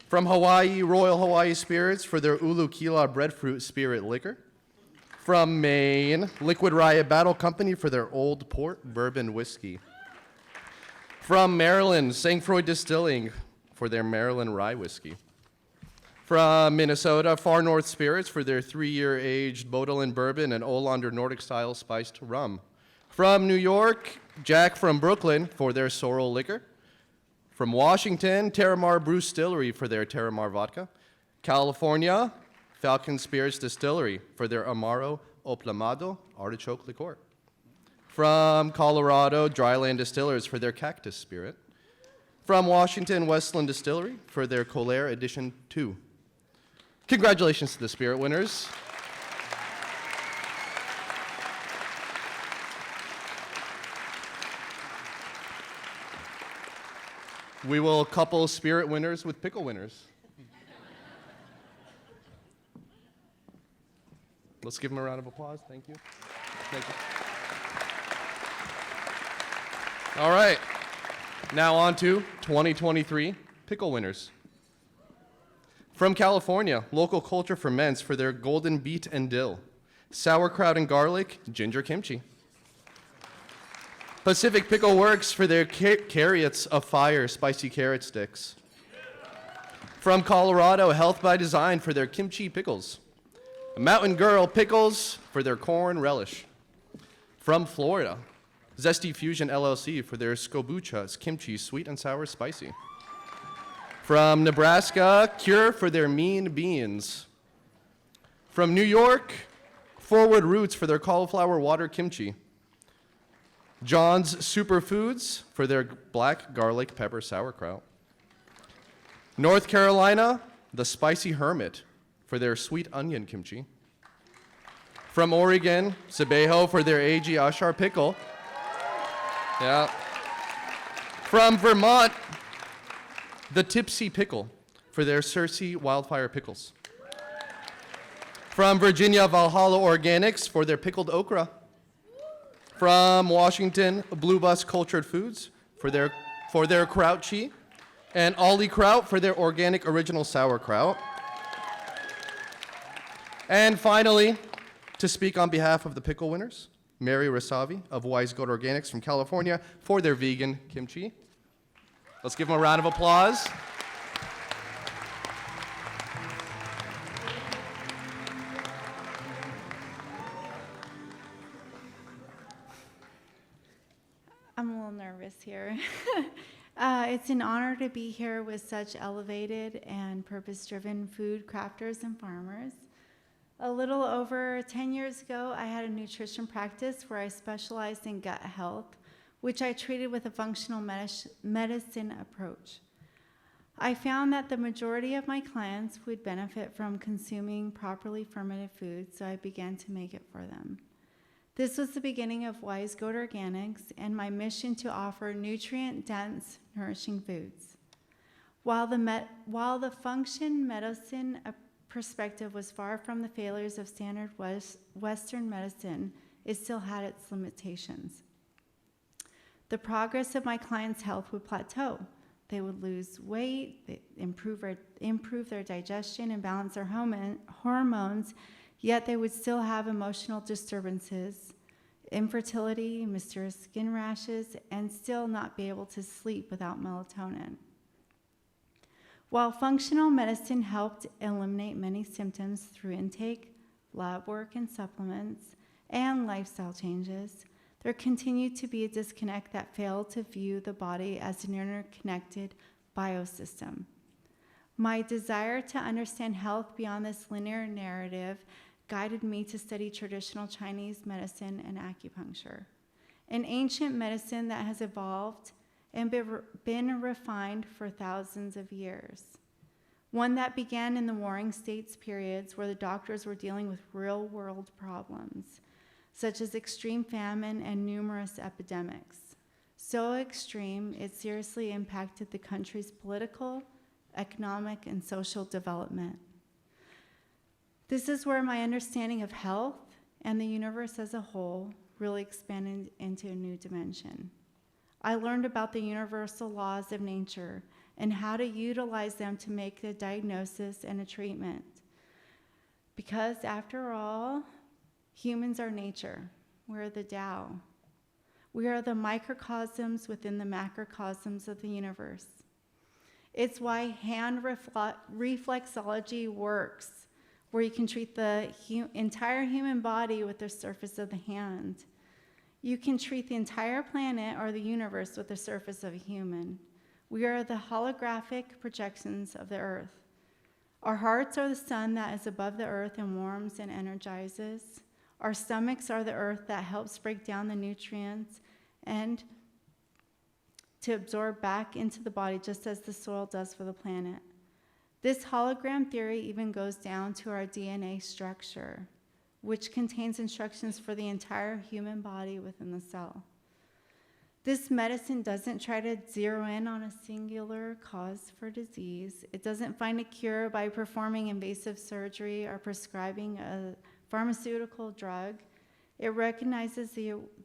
from Hawaii, Royal Hawaii Spirits for their Ulukila breadfruit spirit liquor, from Maine, Liquid Riot Battle Company for their Old Port bourbon whiskey, from Maryland, St. Croix Distilling for their Maryland rye whiskey, from Minnesota, Far North Spirits for their 3-year aged Bodolin bourbon and Olander Nordic style spiced rum, from New York, Jack from Brooklyn for their Sorrel liquor, from Washington, Terramar Brew Distillery for their Terramar vodka, California, Falcon Spirits Distillery for their Amaro Oplamado artichoke liqueur, from Colorado, Dryland Distillers for their Cactus Spirit, from Washington, Westland Distillery for their Colère Edition 2. Congratulations to the spirit winners. We will couple spirit winners with pickle winners. Let's give them a round of applause. Thank you. Thank you. All right. Now on to 2023 pickle winners. From California, Local Culture Ferments for their golden beet and dill, sauerkraut and garlic, ginger kimchi. Pacific Pickle Works for their Carrots of Fire spicy carrot sticks. From Colorado, Health by Design for their kimchi pickles. Mountain Girl Pickles for their corn relish. From Florida, Zesty Fusion LLC for their Skobucha's kimchi sweet and sour spicy. From Nebraska, Cure for their mean beans. From New York, Forward Roots for their cauliflower water kimchi. John's Superfoods for their black garlic pepper sauerkraut. North Carolina, the Spicy Hermit for their sweet onion kimchi. From Oregon, Sebejo for their AG Ashar pickle. Yeah. From Vermont, the Tipsy Pickle for their Cersei Wildfire pickles. From Virginia, Valhalla Organics for their pickled okra. From Washington, Blue Bus Cultured Foods for their kraut chi. And Ollie Kraut for their organic original sauerkraut. And finally, to speak on behalf of the pickle winners, Mary Rasavi of Wise Goat Organics from California for their vegan kimchi. Let's give them a round of applause. I'm a little nervous here. It's an honor to be here with such elevated and purpose-driven food crafters and farmers. A little over 10 years ago, I had a nutrition practice where I specialized in gut health, which I treated with a functional medicine approach. I found that the majority of my clients would benefit from consuming properly fermented foods, so I began to make it for them. This was the beginning of Wise Goat Organics and my mission to offer nutrient-dense, nourishing foods. While the function medicine perspective was far from the failures of standard Western medicine, it still had its limitations. The progress of my clients' health would plateau. They would lose weight, improve their digestion, and balance their hormones, yet they would still have emotional disturbances, infertility, mysterious skin rashes, and still not be able to sleep without melatonin. While functional medicine helped eliminate many symptoms through intake, lab work and supplements, and lifestyle changes, there continued to be a disconnect that failed to view the body as an interconnected biosystem. My desire to understand health beyond this linear narrative guided me to study traditional Chinese medicine and acupuncture, an ancient medicine that has evolved and been refined for thousands of years. One that began in the Warring States periods where the doctors were dealing with real-world problems, such as extreme famine and numerous epidemics. So extreme, it seriously impacted the country's political, economic, and social development. This is where my understanding of health and the universe as a whole really expanded into a new dimension. I learned about the universal laws of nature and how to utilize them to make a diagnosis and a treatment. Because after all, humans are nature. We're the Tao. We are the microcosms within the macrocosms of the universe. It's why hand reflexology works, where you can treat the entire human body with the surface of the hand. You can treat the entire planet or the universe with the surface of a human. We are the holographic projections of the earth. Our hearts are the sun that is above the earth and warms and energizes. Our stomachs are the earth that helps break down the nutrients and to absorb back into the body just as the soil does for the planet. This hologram theory even goes down to our DNA structure, which contains instructions for the entire human body within the cell. This medicine doesn't try to zero in on a singular cause for disease. It doesn't find a cure by performing invasive surgery or prescribing a pharmaceutical drug. It recognizes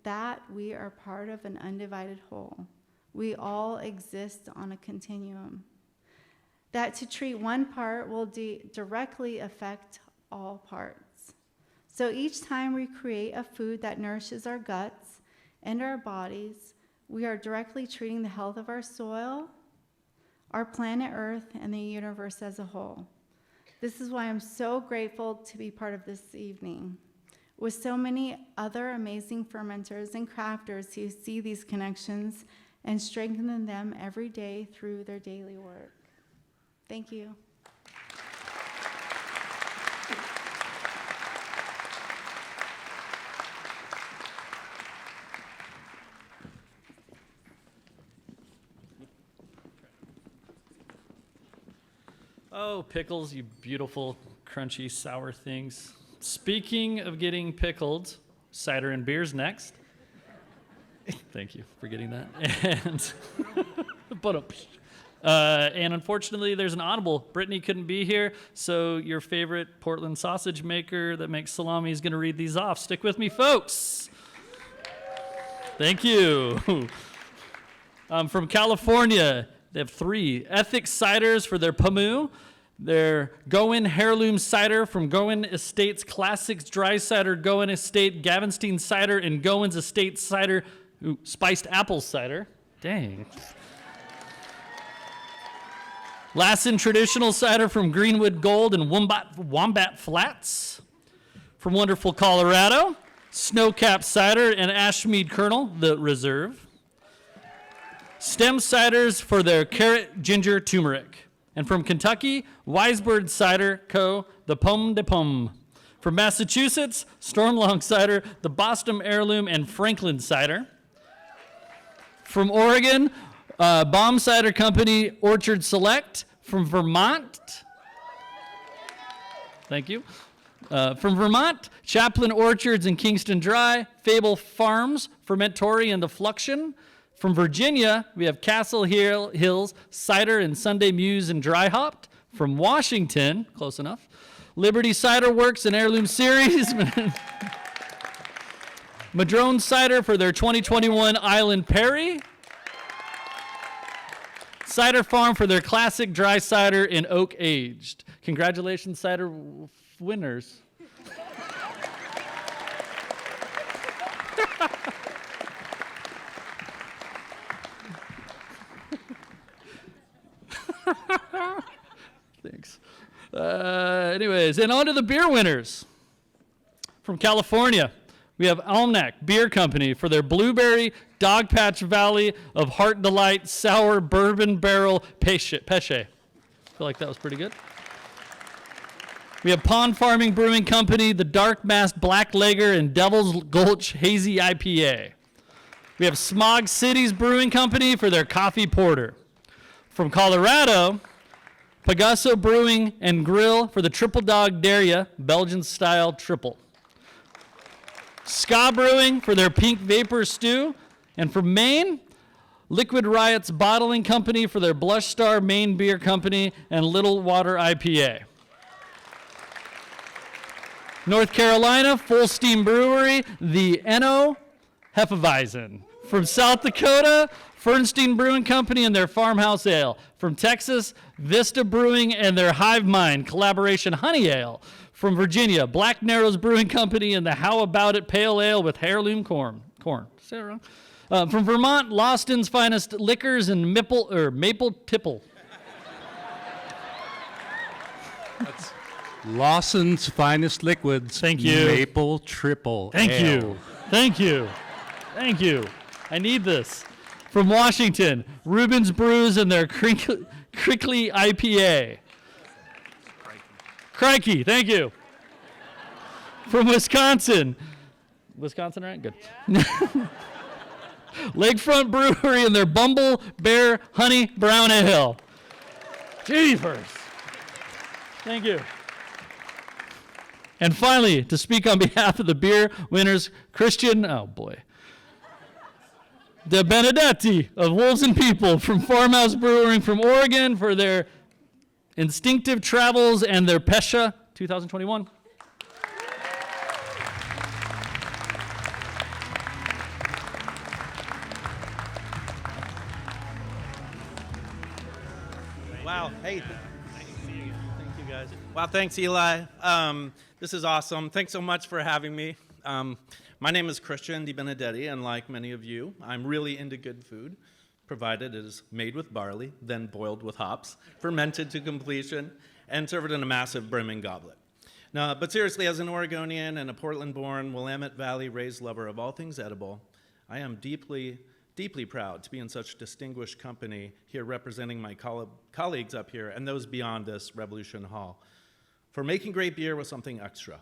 that we are part of an undivided whole. We all exist on a continuum. That to treat one part will directly affect all parts. So each time we create a food that nourishes our guts and our bodies, we are directly treating the health of our soil, our planet Earth, and the universe as a whole. This is why I'm so grateful to be part of this evening with so many other amazing fermenters and crafters who see these connections and strengthen them every day through their daily work. Thank you. Oh, pickles, you beautiful, crunchy, sour things. Speaking of getting pickled, cider and beer's next. Thank you for getting that. And unfortunately, there's an audible. Brittany couldn't be here, so your favorite Portland sausage maker that makes salami is going to read these off. Stick with me, folks. Thank you. From California, they have 3 Ethic ciders for their Pamu. Their Goen Heirloom Cider from Goen Estates Classics Dry Cider, Goen Estate Gavenstein Cider, and Goen's Estate Cider, Spiced Apple Cider. Dang. Lassen Traditional Cider from Greenwood Gold and Wombat Flats. From wonderful Colorado, Snowcap Cider and Ashmead Kernel, the Reserve. Stem Ciders for their Carrot Ginger Turmeric. And from Kentucky, Wisebird Cider Co., the Pomme de Pomme. From Massachusetts, Stormlong Cider, the Boston Heirloom, and Franklin Cider. From Oregon, Baum Cider Company, Orchard Select. From Vermont, thank you. From Vermont, Chaplin Orchards and Kingston Dry, Fable Farms, Fermentory and the Fluxion. From Virginia, we have Castle Hills, Cider and Sunday Muse and Dry Hopped. From Washington, close enough, Liberty Cider Works and Heirloom Series. Madrone Cider for their 2021 Island Perry. Cider Farm for their classic dry cider in oak aged. Congratulations, cider winners. Thanks. Anyways, and on to the beer winners. From California, we have Almanac Beer Company for their Blueberry Dogpatch Valley of Heart Delight Sour Bourbon Barrel Peche. I feel like that was pretty good. We have Pond Farming Brewing Company, the Dark Mast Black Lager and Devil's Gulch Hazy IPA. We have Smog Cities Brewing Company for their Coffee Porter. From Colorado, Pegaso Brewing and Grill for the Triple Dog Daria Belgian Style Triple. Ska Brewing for their Pink Vapor Stew. And from Maine, Liquid Riots Bottling Company for their Blush Star Maine Beer Company and Little Water IPA. North Carolina, Full Steam Brewery, the Enno Hefeweizen. From South Dakota, Fernstein Brewing Company and their Farmhouse Ale. From Texas, Vista Brewing and their Hive Mind collaboration Honey Ale. From Virginia, Black Narrows Brewing Company and the How About It Pale Ale with heirloom corn. Say it wrong. From Vermont, Lawston's Finest Liquors and Maple Tipple. That's Lawson's Finest Liquids. Thank you. Maple Triple Thank Ale. you. Thank you. Thank you. I need this. From Washington, Reuben's Brews and their Crinkly IPA. Crikey, thank you. From Wisconsin. Wisconsin, right? Good. Lakefront Brewery and their Bumble Bear Honey Brown Ale. Jeepers. Thank you. And finally, to speak on behalf of the beer winners, Christian, De Benedetti of Wolves and People from Farmhouse Brewing from Oregon for their Instinctive Travels and their Pesha 2021. Wow. Hey. Nice to see you. Thank you, guys. Wow. Thanks, Eli. This is awesome. Thanks so much for having me. My name is Christian De Benedetti, and like many of you, I'm really into good food, provided it is made with barley, then boiled with hops, fermented to completion, and served in a massive brimming goblet. Now, but seriously, as an Oregonian and a Portland-born, Willamette Valley-raised lover of all things edible, I am deeply, deeply proud to be in such distinguished company here representing my colleagues up here and those beyond this Revolution Hall. For making great beer was something extra.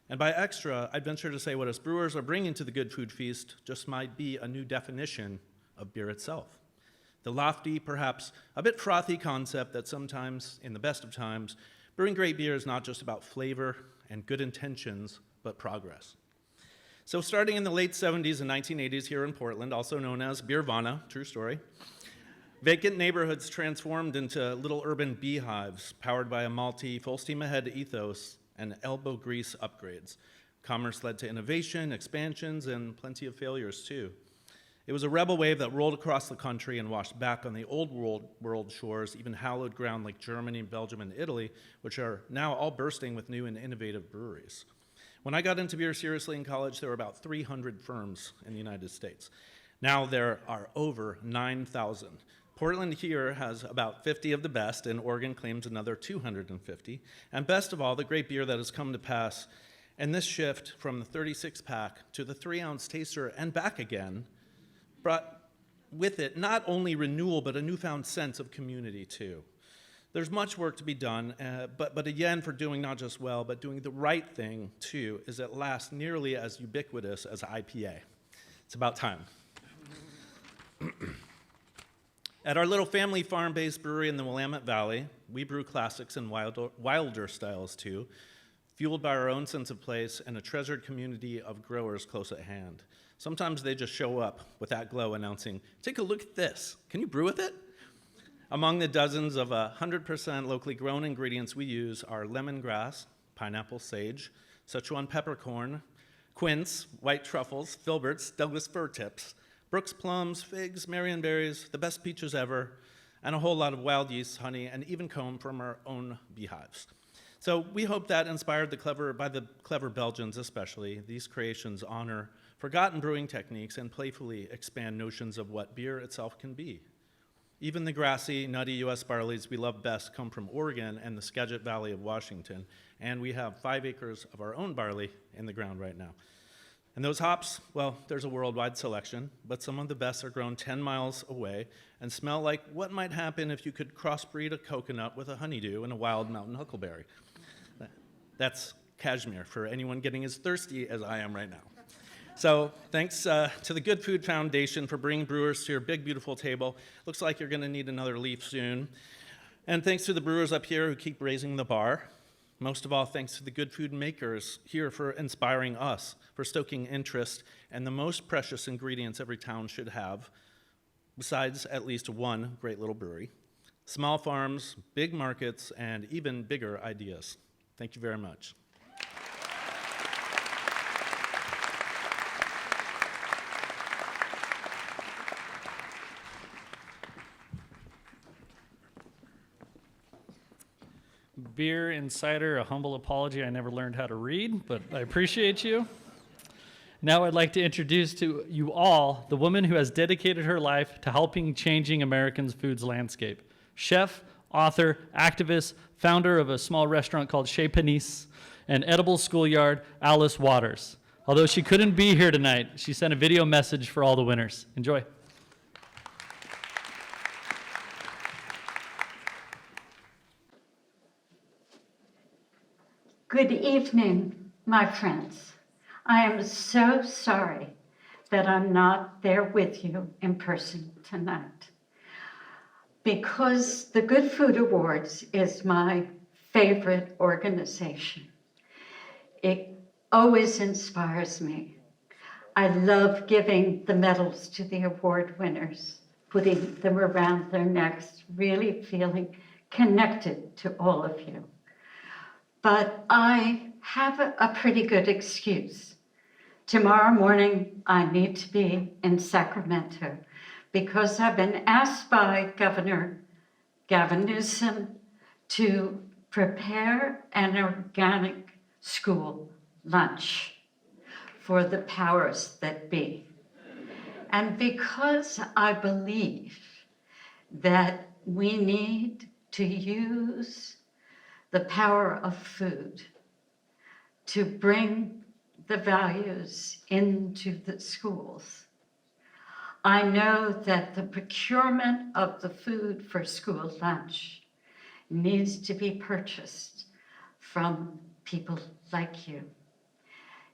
And by extra, I'd venture to say what us brewers are bringing to the Good Food Feast just might be a new definition of beer itself. The lofty, perhaps a bit frothy concept that sometimes, in the best of times, brewing great beer is not just about flavor and good intentions, but progress. So starting in the late 70s and 1980s here in Portland, also known as Beervana, true story, vacant neighborhoods transformed into little urban beehives powered by a malty, full steam ahead ethos and elbow grease upgrades. Commerce led to innovation, expansions, and plenty of failures too. It was a rebel wave that rolled across the country and washed back on the old world shores, even hallowed ground like Germany, Belgium, and Italy, which are now all bursting with new and innovative breweries. When I got into beer seriously in college, there were about 300 firms in the United States. Now there are over 9,000. Portland here has about 50 of the best, and Oregon claims another 250. And best of all, the great beer that has come to pass, and this shift from the 36-pack to the 3-ounce taster and back again brought with it not only renewal, but a newfound sense of community too. There's much work to be done, but again, for doing not just well, but doing the right thing too, is at last nearly as ubiquitous as IPA. It's about time. At our little family farm-based brewery in the Willamette Valley, we brew classics and wilder styles too, fueled by our own sense of place and a treasured community of growers close at hand. Sometimes they just show up with that glow announcing, "Take a look at this. Can you brew with it?" Among the dozens of 100% locally grown ingredients we use are lemongrass, pineapple sage, Sichuan peppercorn, quince, white truffles, filberts, Douglas fir tips, Brooks plums, figs, Marion berries, the best peaches ever, and a whole lot of wild yeast, honey, and even comb from our own beehives. So we hope that, inspired by the clever Belgians especially, these creations honor forgotten brewing techniques and playfully expand notions of what beer itself can be. Even the grassy, nutty U.S. barleys we love best come from Oregon and the Skagit Valley of Washington, and we have 5 acres of our own barley in the ground right now. And those hops, well, there's a worldwide selection, but some of the best are grown 10 miles away and smell like what might happen if you could crossbreed a coconut with a honeydew and a wild mountain huckleberry. That's cashmere for anyone getting as thirsty as I am right now. So thanks to the Good Food Foundation for bringing brewers to your big, beautiful table. Looks like you're going to need another leaf soon. And thanks to the brewers up here who keep raising the bar. Most of all, thanks to the good food makers here for inspiring us, for stoking interest, and the most precious ingredients every town should have, besides at least one great little brewery. Small farms, big markets, and even bigger ideas. Thank you very much. Beer Insider, a humble apology. I never learned how to read, but I appreciate you. Now I'd like to introduce to you all the woman who has dedicated her life to helping changing Americans' foods landscape. Chef, author, activist, founder of a small restaurant called Chez Panisse, and edible schoolyard, Alice Waters. Although she couldn't be here tonight, she sent a video message for all the winners. Enjoy. Good evening, my friends. I am so sorry that I'm not there with you in person tonight, because the Good Food Awards is my favorite organization. It always inspires me. I love giving the medals to the award winners, putting them around their necks, really feeling connected to all of you. But I have a pretty good excuse. Tomorrow morning, I need to be in Sacramento because I've been asked by Governor Gavin Newsom to prepare an organic school lunch for the powers that be. And because I believe that we need to use the power of food to bring the values into the schools, I know that the procurement of the food for school lunch needs to be purchased from people like you,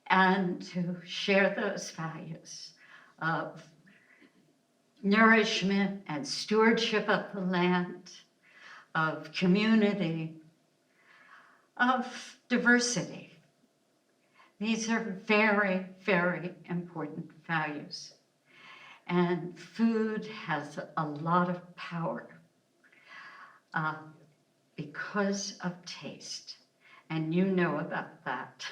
and to share those values of nourishment and stewardship of the land, of community, of diversity. These are very, very important values. And food has a lot of power because of taste. And you know about that.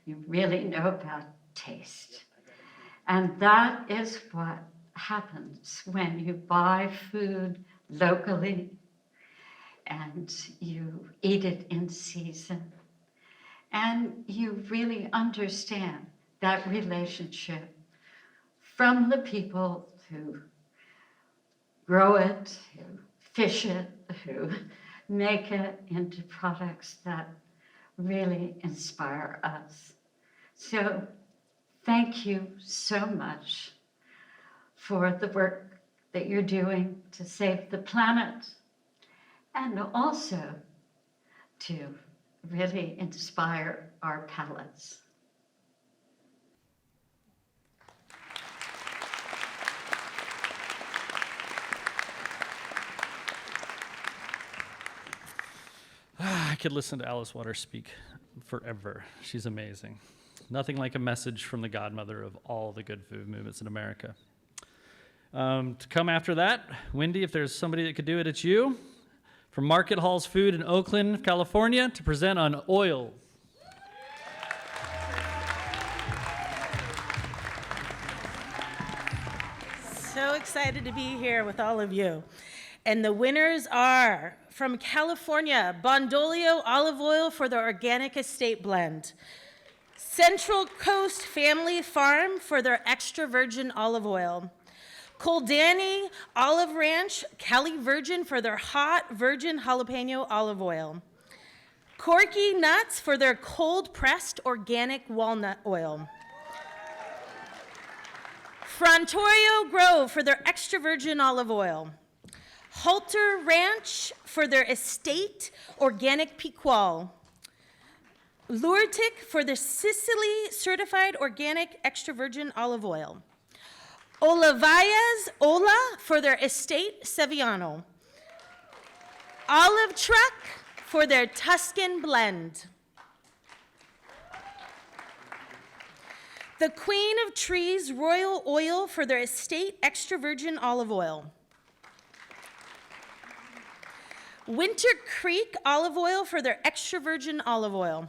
You really know about taste. And that is what happens when you buy food locally and you eat it in season. And you really understand that relationship from the people who grow it, who fish it, who make it into products that really inspire us. So thank you so much for the work that you're doing to save the planet and also to really inspire our palates. I could listen to Alice Waters speak forever. She's amazing. Nothing like a message from the godmother of all the good food movements in America. To come after that, Wendy, if there's somebody that could do it, it's you. From Market Halls Food in Oakland, California, to present on oil. So excited to be here with all of you. And the winners are from California, Bondolio Olive Oil for their organic estate blend. Central Coast Family Farm for their extra virgin olive oil. Coldani Olive Ranch, Cali Virgin for their hot virgin jalapeno olive oil. Corky Nuts for their cold pressed organic walnut oil. Frontorio Grove for their extra virgin olive oil. Halter Ranch for their estate organic piqual. Lurtic for their Sicily certified organic extra virgin olive oil. Olivayas Ola for their estate Sevillano. Olive Truck for their Tuscan blend. The Queen of Trees Royal Oil for their estate extra virgin olive oil. Winter Creek Olive Oil for their extra virgin olive oil.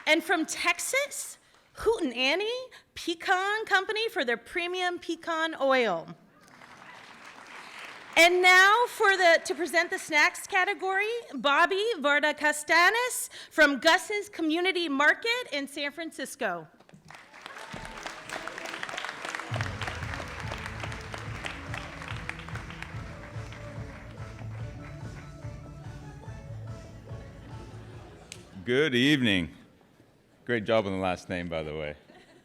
And from Texas, Hootenanny Pecan Company for their premium pecan oil. And now to present the snacks category, Bobby Varda Castanes from Gus's Community Market in San Francisco. Good evening. Great job on the last name, by the way.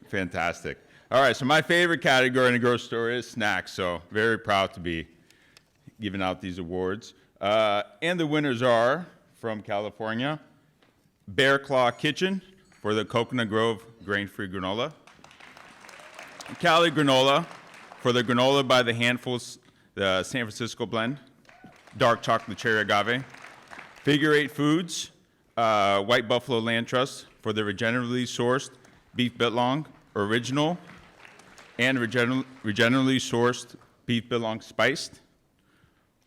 Fantastic. All right, so my favorite category in a grocery store is snacks, so very proud to be giving out these awards. And the winners are, from California, Bear Claw Kitchen for the Coconut Grove grain-free granola. Cali Granola for the granola by the handfuls, the San Francisco blend. Dark chocolate cherry agave. Figure Eight Foods, White Buffalo Land Trust for the regeneratively sourced beef biltong original and regeneratively sourced beef biltong spiced.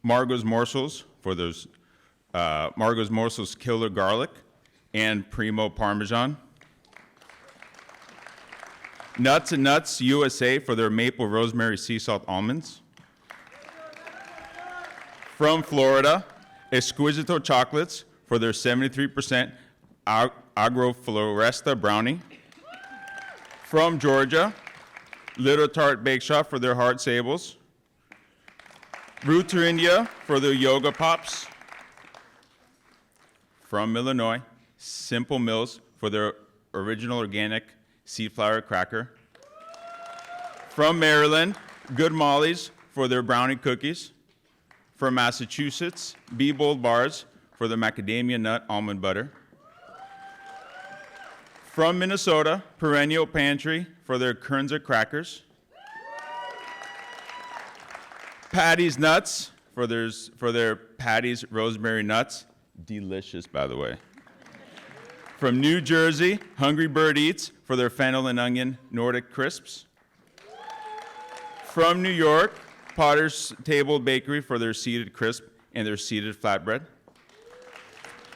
Margot's Morsels for those Margot's Morsels Killer Garlic and Primo Parmesan. Nuts and Nuts USA for their Maple Rosemary Sea Salt Almonds. From Florida, Exquisito Chocolates for their 73% Agrofloresta Brownie. From Georgia, Little Tart Bake Shop for their Hard Sables. Root to India for their Yoga Pops. From Illinois, Simple Mills for their original organic seed flour cracker. From Maryland, Good Molly's for their brownie cookies. From Massachusetts, Be Bold Bars for the macadamia nut almond butter. From Minnesota, Perennial Pantry for their Kernza crackers. Patty's Nuts for their Patty's Rosemary Nuts. Delicious, by the way. From New Jersey, Hungry Bird Eats for their fennel and onion Nordic crisps. From New York, Potter's Table Bakery for their seeded crisp and their seeded flatbread.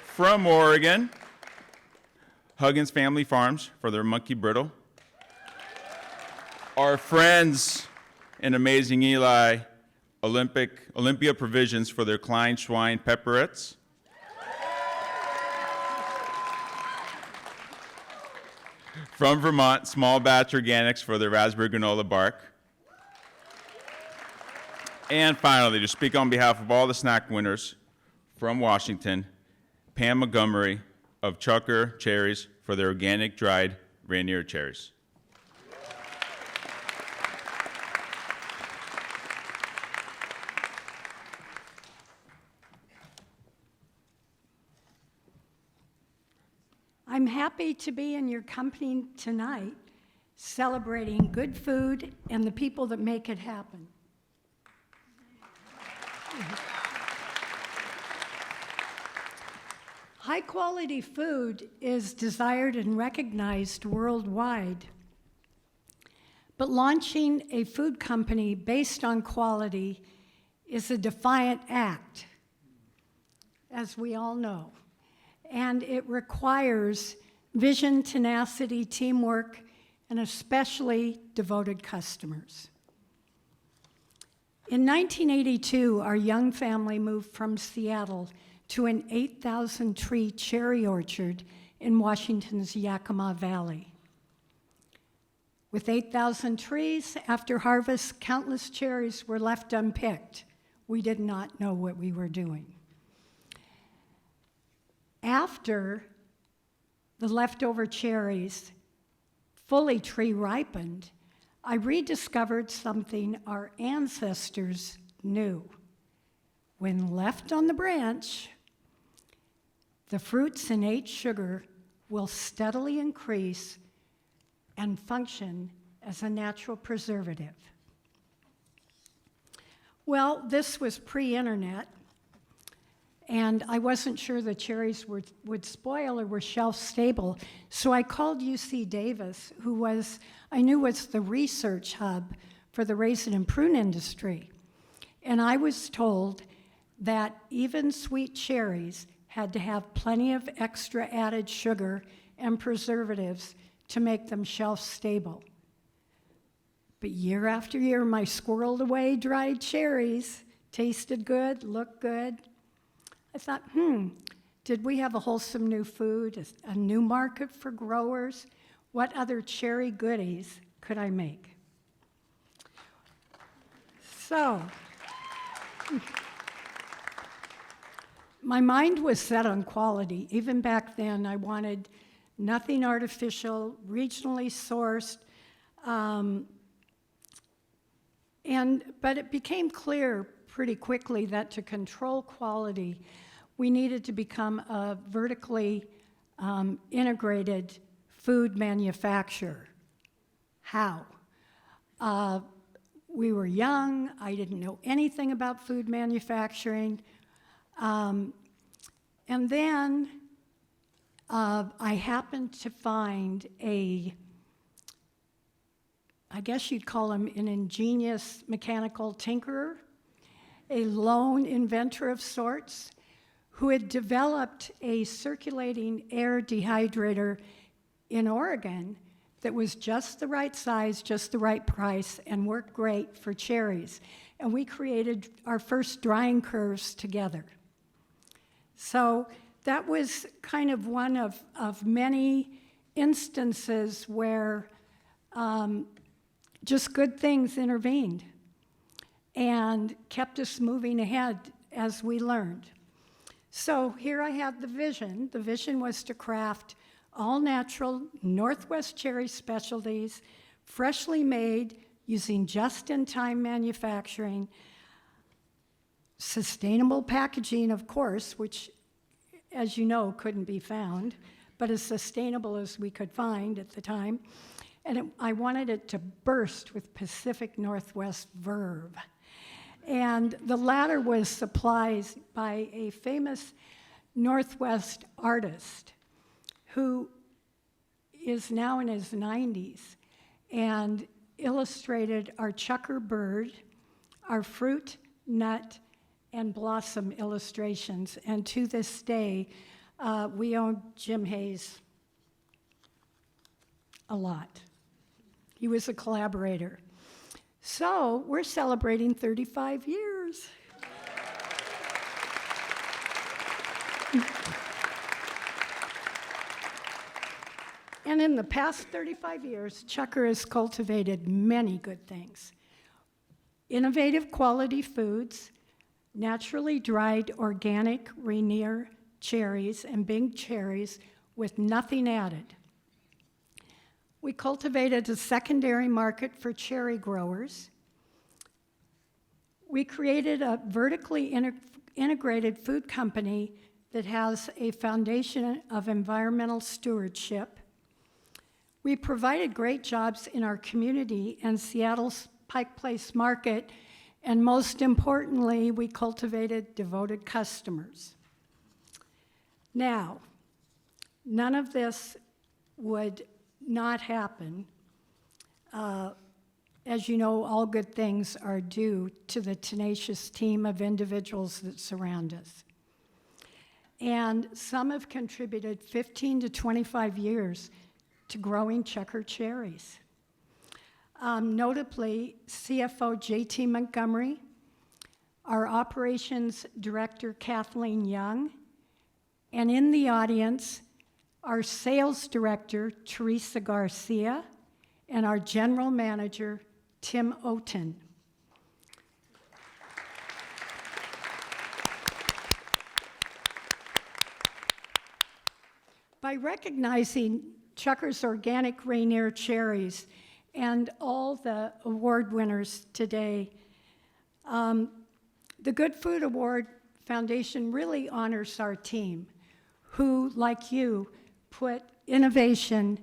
From Oregon, Huggins Family Farms for their monkey brittle. Our friends in Amazing Eli, Olympia Provisions for their Klein Schwein pepperettes. From Vermont, Small Batch Organics for their raspberry granola bark. And finally, to speak on behalf of all the snack winners from Washington, Pam Montgomery of Chucker Cherries for their organic dried Rainier cherries. I'm happy to be in your company tonight, celebrating good food and the people that make it happen. High-quality food is desired and recognized worldwide, but launching a food company based on quality is a defiant act, as we all know. And it requires vision, tenacity, teamwork, and especially devoted customers. In 1982, our young family moved from Seattle to an 8,000-tree cherry orchard in Washington's Yakima Valley. With 8,000 trees, after harvest, countless cherries were left unpicked. We did not know what we were doing. After the leftover cherries fully tree ripened, I rediscovered something our ancestors knew. When left on the branch, the fruit's innate sugar will steadily increase and function as a natural preservative. Well, this was pre-internet, and I wasn't sure the cherries would spoil or were shelf stable, so I called UC Davis, who I knew was the research hub for the raisin and prune industry. And I was told that even sweet cherries had to have plenty of extra added sugar and preservatives to make them shelf stable. But year after year, my squirreled away dried cherries tasted good, looked good. I thought, did we have a wholesome new food, a new market for growers? What other cherry goodies could I make? So, my mind was set on quality. Even back then, I wanted nothing artificial, regionally sourced, but it became clear pretty quickly that to control quality, we needed to become a vertically integrated food manufacturer. How? We were young. I didn't know anything about food manufacturing. And then I happened to find I guess you'd call him an ingenious mechanical tinkerer, a lone inventor of sorts, who had developed a circulating air dehydrator in Oregon that was just the right size, just the right price, and worked great for cherries. And we created our first drying curves together. So that was kind of one of many instances where just good things intervened and kept us moving ahead as we learned. So here I had the vision. The vision was to craft all-natural Northwest cherry specialties, freshly made, using just-in-time manufacturing, sustainable packaging, of course, which, as you know, couldn't be found, but as sustainable as we could find at the time. And I wanted it to burst with Pacific Northwest verve. And the latter was supplied by a famous Northwest artist who is now in his 90s and illustrated our chucker bird, our fruit, nut, and blossom illustrations. And to this day, we owe Jim Hayes a lot. He was a collaborator. So we're celebrating 35 years. And in the past 35 years, Chucker has cultivated many good things. Innovative quality foods, naturally dried organic Rainier cherries and Bing cherries with nothing added. We cultivated a secondary market for cherry growers. We created a vertically integrated food company that has a foundation of environmental stewardship. We provided great jobs in our community and Seattle's Pike Place market, and most importantly, we cultivated devoted customers. Now, none of this would not happen. As you know, all good things are due to the tenacious team of individuals that surround us. And some have contributed 15 to 25 years to growing Chucker cherries. Notably, CFO JT Montgomery, our operations director Kathleen Young, and in the audience, our sales director Teresa Garcia, and our general manager Tim Oten. By recognizing Chucker's Organic Rainier cherries and all the award winners today, the Good Food Award Foundation really honors our team, who, like you, put innovation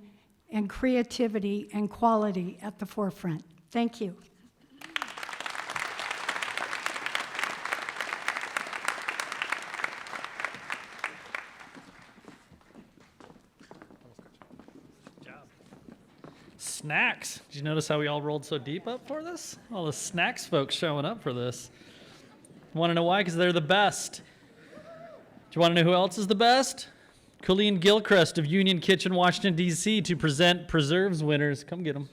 and creativity and quality at the forefront. Thank you. Snacks. Did you notice how we all rolled so deep up for this? All the snacks folks showing up for this. Want to know why? Because they're the best. Do you want to know who else is the best? Colleen Gilchrist of Union Kitchen, Washington, D.C. to present preserves winners. Come get them.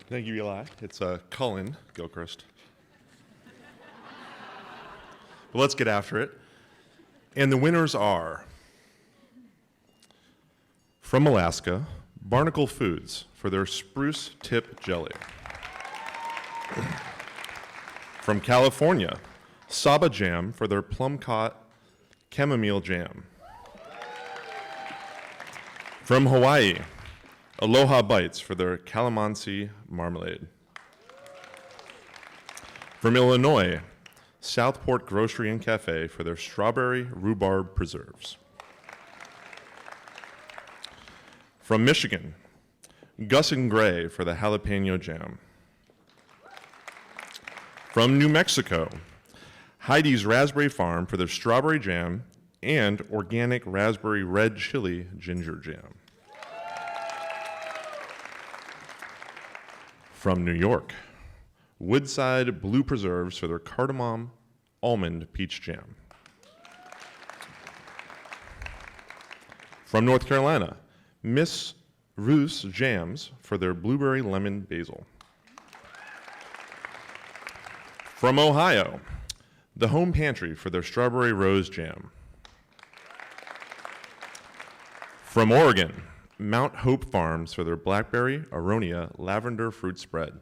Thank you, Eli. It's Colin Gilchrist. But let's get after it. And the winners are, from Alaska, Barnacle Foods for their spruce tip jelly. From California, Saba Jam for their plum cot chamomile jam. From Hawaii, Aloha Bites for their calamansi marmalade. From Illinois, Southport Grocery and Cafe for their strawberry rhubarb preserves. From Michigan, Gus and Gray for the jalapeno jam. From New Mexico, Heidi's Raspberry Farm for their strawberry jam and organic raspberry red chili ginger jam. From New York, Woodside Blue Preserves for their cardamom almond peach jam. From North Carolina, Miss Ruth's Jams for their blueberry lemon basil. From Ohio, the Home Pantry for their strawberry rose jam. From Oregon, Mount Hope Farms for their blackberry aronia lavender fruit spread.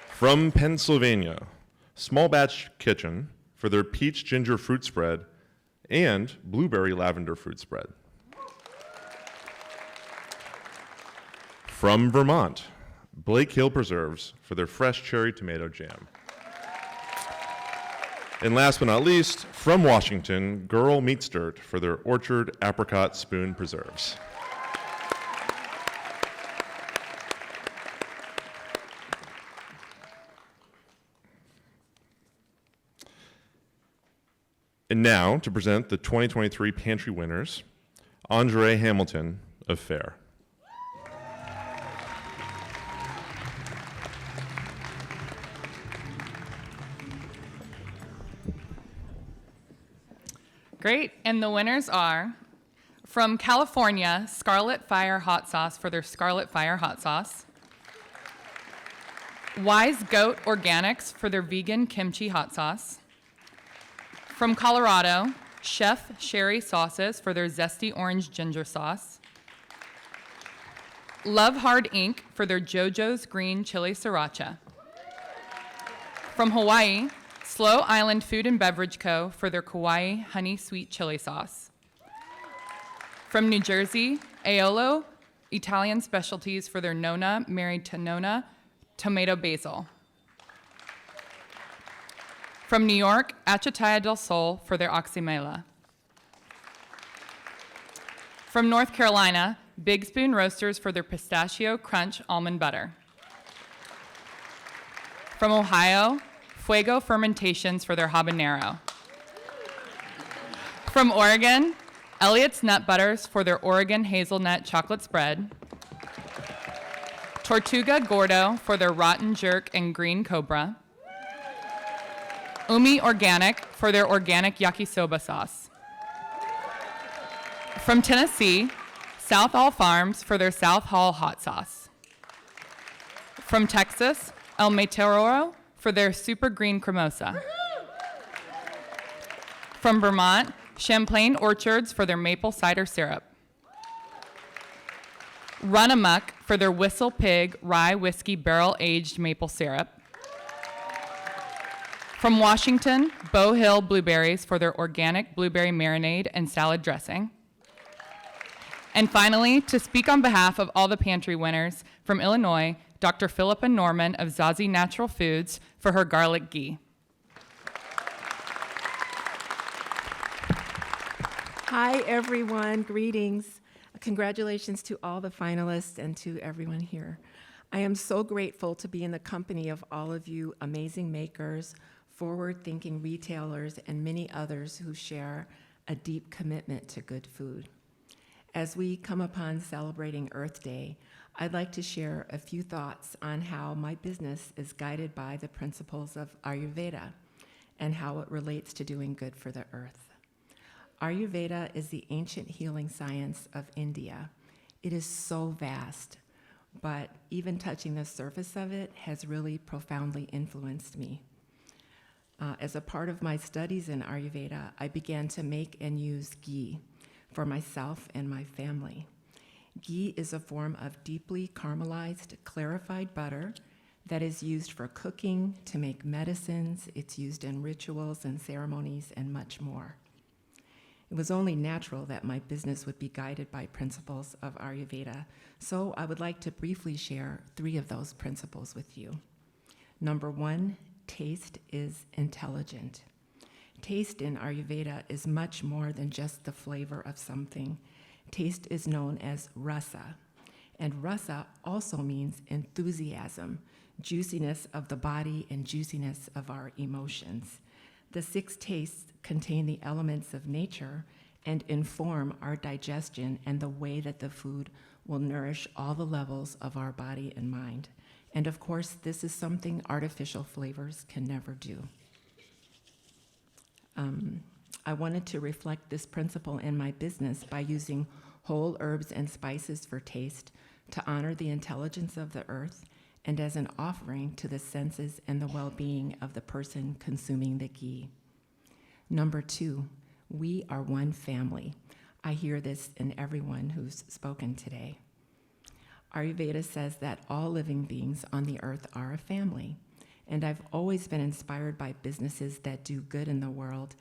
From Pennsylvania, Small Batch Kitchen for their peach ginger fruit spread and blueberry lavender fruit spread. From Vermont, Blake Hill Preserves for their fresh cherry tomato jam. And last but not least, from Washington, Girl Meets Dirt for their Orchard Apricot Spoon Preserves. And now, to present the 2023 pantry winners, Andre Hamilton of Fair. Great, and the winners are from California, Scarlet Fire Hot Sauce for their Scarlet Fire Hot Sauce, Wise Goat Organics for their vegan kimchi hot sauce, from Colorado, Chef Sherry Sauces for their zesty orange ginger sauce, Love Hard Inc. for their JoJo's Green Chili Sriracha, from Hawaii, Slow Island Food and Beverage Co. for their Kauai Honey Sweet Chili Sauce, from New Jersey, Aolo Italian Specialties for their Nona Married to Nona Tomato Basil, from New York, Achataya del Sol for their Oxymela. From North Carolina, Big Spoon Roasters for their Pistachio Crunch Almond Butter. From Ohio, Fuego Fermentations for their Habanero. From Oregon, Elliott's Nut Butters for their Oregon Hazelnut Chocolate Spread. Tortuga Gordo for their Rotten Jerk and Green Cobra. Umi Organic for their organic yakisoba sauce. From Tennessee, South Hall Farms for their South Hall hot sauce. From Texas, El Meteoro for their super green cremosa. From Vermont, Champlain Orchards for their maple cider syrup. Run Amok for their Whistle Pig rye whiskey barrel-aged maple syrup. From Washington, Bow Hill Blueberries for their organic blueberry marinade and salad dressing. And finally, to speak on behalf of all the pantry winners, from Illinois, Dr. Philippa Norman of Zazie Natural Foods for her garlic ghee. Hi, everyone. Greetings. Congratulations to all the finalists and to everyone here. I am so grateful to be in the company of all of you amazing makers, forward-thinking retailers, and many others who share a deep commitment to good food. As we come upon celebrating Earth Day, I'd like to share a few thoughts on how my business is guided by the principles of Ayurveda and how it relates to doing good for the earth. Ayurveda is the ancient healing science of India. It is so vast, but even touching the surface of it has really profoundly influenced me. As a part of my studies in Ayurveda, I began to make and use ghee for myself and my family. Ghee is a form of deeply caramelized, clarified butter that is used for cooking, to make medicines. It's used in rituals and ceremonies and much more. It was only natural that my business would be guided by principles of Ayurveda, so I would like to briefly share 3 of those principles with you. Number 1, taste is intelligent. Taste in Ayurveda is much more than just the flavor of something. Taste is known as rasa, and rasa also means enthusiasm, juiciness of the body and juiciness of our emotions. The 6 tastes contain the elements of nature and inform our digestion and the way that the food will nourish all the levels of our body and mind. And of course, this is something artificial flavors can never do. I wanted to reflect this principle in my business by using whole herbs and spices for taste to honor the intelligence of the earth and as an offering to the senses and the well-being of the person consuming the ghee. Number 2, we are one family. I hear this in everyone who's spoken today. Ayurveda says that all living beings on the earth are a family, and I've always been inspired by businesses that do good in the world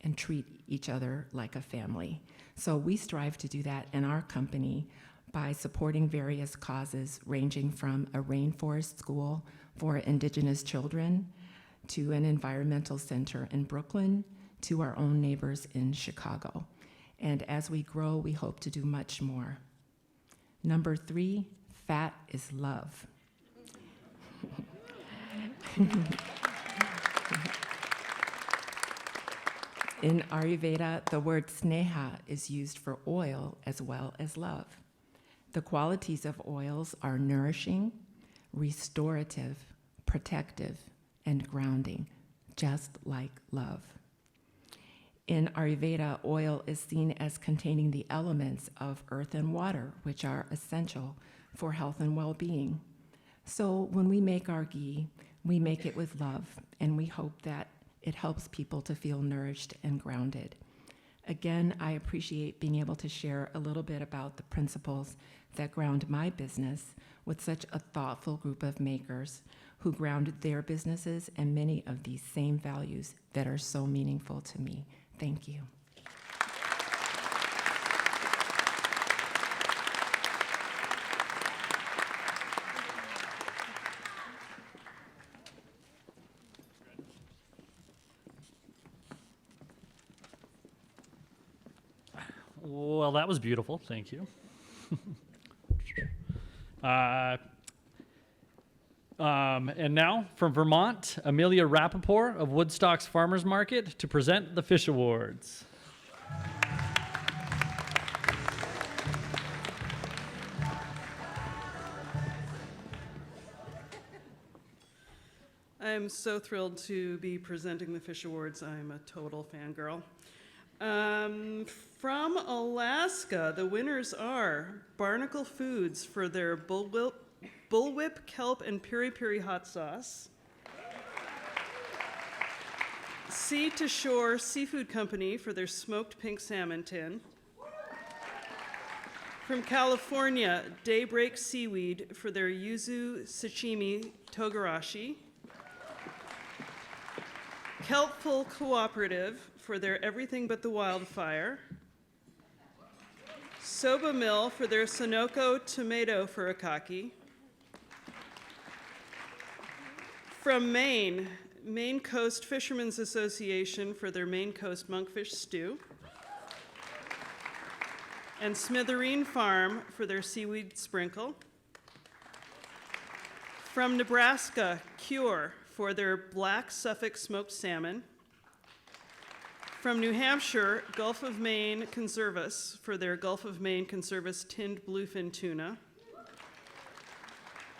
and treat each other like a family. So we strive to do that in our company by supporting various causes ranging from a rainforest school for indigenous children to an environmental center in Brooklyn, to our own neighbors in Chicago. And as we grow, we hope to do much more. Number 3, fat is love. In Ayurveda, the word sneha is used for oil as well as love. The qualities of oils are nourishing, restorative, protective, and grounding, just like love. In Ayurveda, oil is seen as containing the elements of earth and water, which are essential for health and well-being. So when we make our ghee, we make it with love, and we hope that it helps people to feel nourished and grounded. Again, I appreciate being able to share a little bit about the principles that ground my business with such a thoughtful group of makers who grounded their businesses in many of these same values that are so meaningful to me. Thank you. Well, that was beautiful. Thank you. And now, from Vermont, Amelia Rappaport of Woodstock's Farmers Market to present the Fish Awards. I'm so thrilled to be presenting the Fish Awards. I'm a total fangirl. From Alaska, the winners are Barnacle Foods for their Bullwhip Kelp and Piri Piri hot sauce, Sea to Shore Seafood Company for their smoked pink salmon tin, from California, Daybreak Seaweed for their yuzu sashimi togarashi, Kelpful Cooperative for their Everything But the Wildfire, Soba Mill for their Sonoko tomato furikake, from Maine, Maine Coast Fishermen's Association for their Maine Coast monkfish stew, and Smithereen Farm for their seaweed sprinkle, from Nebraska, Cure for their black Suffolk smoked salmon, from New Hampshire, Gulf of Maine Conservis for their Gulf of Maine Conservis tinned bluefin tuna,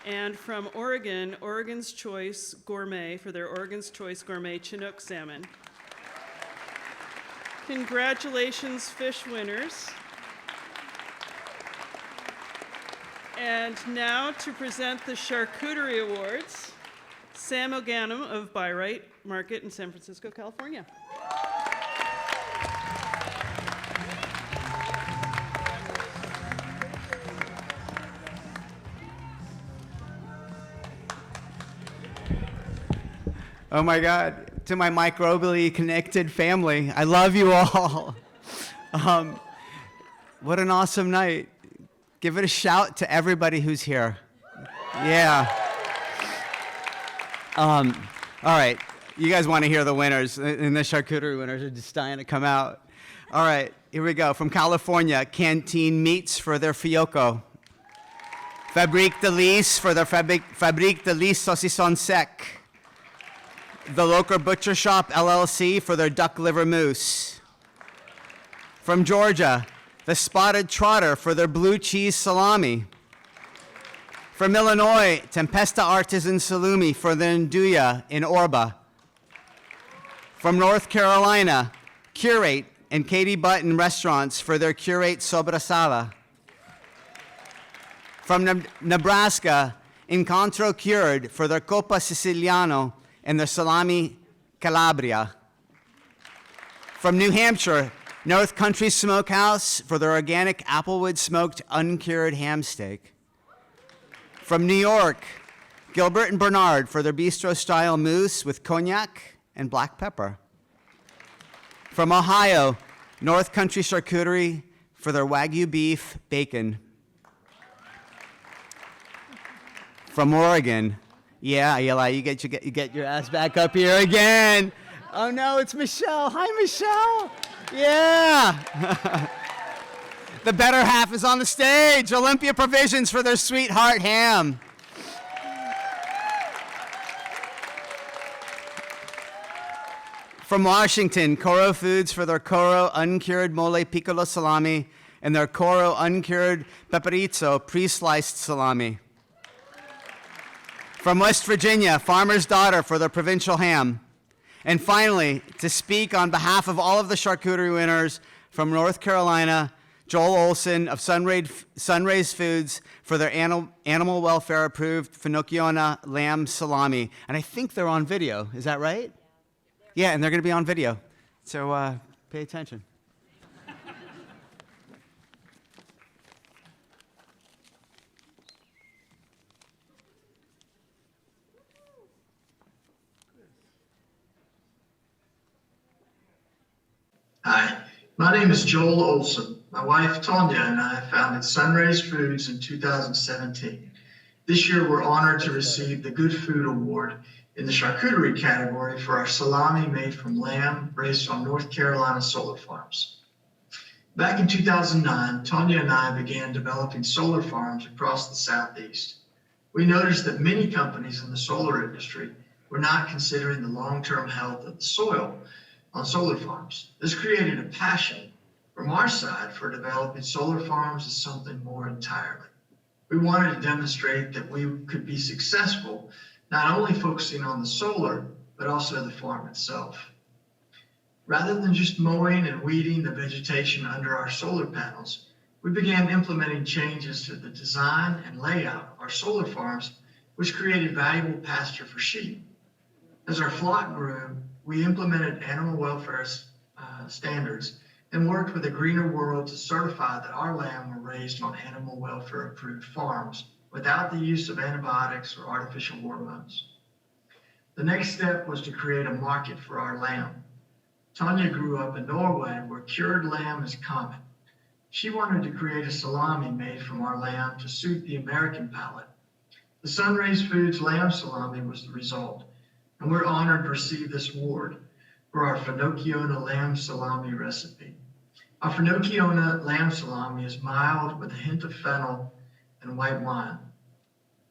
and from Oregon, Oregon's Choice Gourmet for their Oregon's Choice Gourmet Chinook salmon. Congratulations, fish winners. And now to present the Charcuterie Awards, Sam O'Ganim of Bi-Rite Market in San Francisco, California. Oh my God, to my microbially connected family, I love you all. What an awesome night. Give it a shout to everybody who's here. Yeah. All right, you guys want to hear the winners, and the charcuterie winners are just dying to come out. All right, here we go. From California, Canteen Meats for their Fiocco. Fabrique de Lis for their Fabrique de Lis Saucisson Sec. The Local Butcher Shop, LLC, for their duck liver mousse. From Georgia, the Spotted Trotter for their blue cheese salami. From Illinois, Tempesta Artisan Salumi for the Nduja in Orba. From North Carolina, Curate and Katie Button Restaurants for their Curate Sobrasada. From Nebraska, Incontro Cured for their Coppa Siciliano and their Salami Calabria. From New Hampshire, North Country Smokehouse for their organic applewood smoked uncured ham steak. From New York, Gilbert and Bernard for their bistro-style mousse with cognac and black pepper. From Ohio, North Country Charcuterie for their Wagyu beef bacon. From Oregon, Yeah, Eli, you get your ass back up here again. Oh no, it's Michelle. Hi, Michelle. Yeah. The better half is on the stage. Olympia Provisions for their Sweetheart Ham. From Washington, Coro Foods for their Coro uncured mole piccolo salami and their Coro uncured peperizzo pre-sliced salami. From West Virginia, Farmer's Daughter for their provincial ham. And finally, to speak on behalf of all of the charcuterie winners from North Carolina, Joel Olson of Sunrays Foods for their animal welfare approved Finocchiona lamb salami. And I think they're on video, is that right? Yeah, and they're gonna be on video. So pay attention. Hi, my name is Joel Olson. My wife Tanya and I founded Sunrays Foods in 2017. This year we're honored to receive the Good Food Award in the charcuterie category for our salami made from lamb raised on North Carolina solar farms. Back in 2009, Tanya and I began developing solar farms across the Southeast. We noticed that many companies in the solar industry were not considering the long-term health of the soil on solar farms. This created a passion from our side for developing solar farms as something more entirely. We wanted to demonstrate that we could be successful, not only focusing on the solar, but also the farm itself. Rather than just mowing and weeding the vegetation under our solar panels, we began implementing changes to the design and layout of our solar farms, which created valuable pasture for sheep. As our flock grew, we implemented animal welfare standards and worked with a Greener World to certify that our lamb were raised on animal welfare approved farms without the use of antibiotics or artificial hormones. The next step was to create a market for our lamb. Tanya grew up in Norway where cured lamb is common. She wanted to create a salami made from our lamb to suit the American palate. The Sunrays Foods lamb salami was the result, and we're honored to receive this award for our Finocchiona lamb salami recipe. Our Finocchiona lamb salami is mild with a hint of fennel and white wine.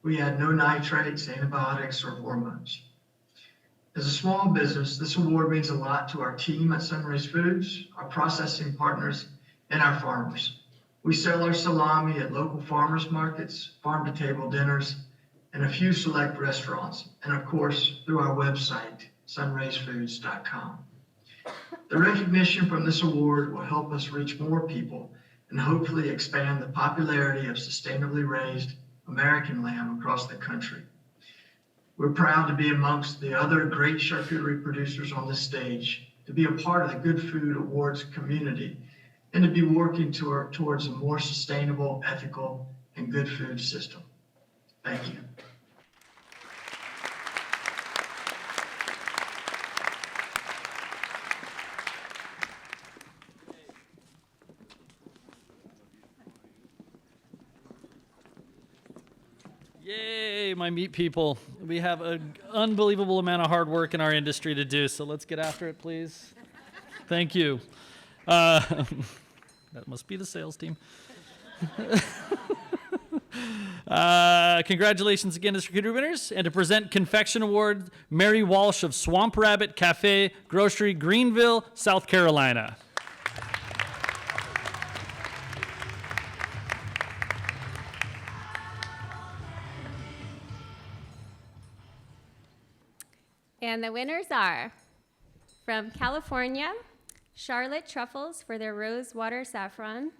We add no nitrates, antibiotics, or hormones. As a small business, this award means a lot to our team at Sunrays Foods, our processing partners, and our farmers. We sell our salami at local farmers markets, farm-to-table dinners, and a few select restaurants, and of course, through our website, sunraysfoods.com. The recognition from this award will help us reach more people and hopefully expand the popularity of sustainably raised American lamb across the country. We're proud to be amongst the other great charcuterie producers on this stage, to be a part of the Good Food Awards community, and to be working towards a more sustainable, ethical, and good food system. Thank you. Yay, my meat people. We have an unbelievable amount of hard work in our industry to do, so let's get after it, please. Thank you. That must be the sales team. Congratulations again to charcuterie winners, and to present Confection Award, Mary Walsh of Swamp Rabbit Cafe Grocery, Greenville, South Carolina. And the winners are from California, Charlotte Truffles for their Rose Water Saffron,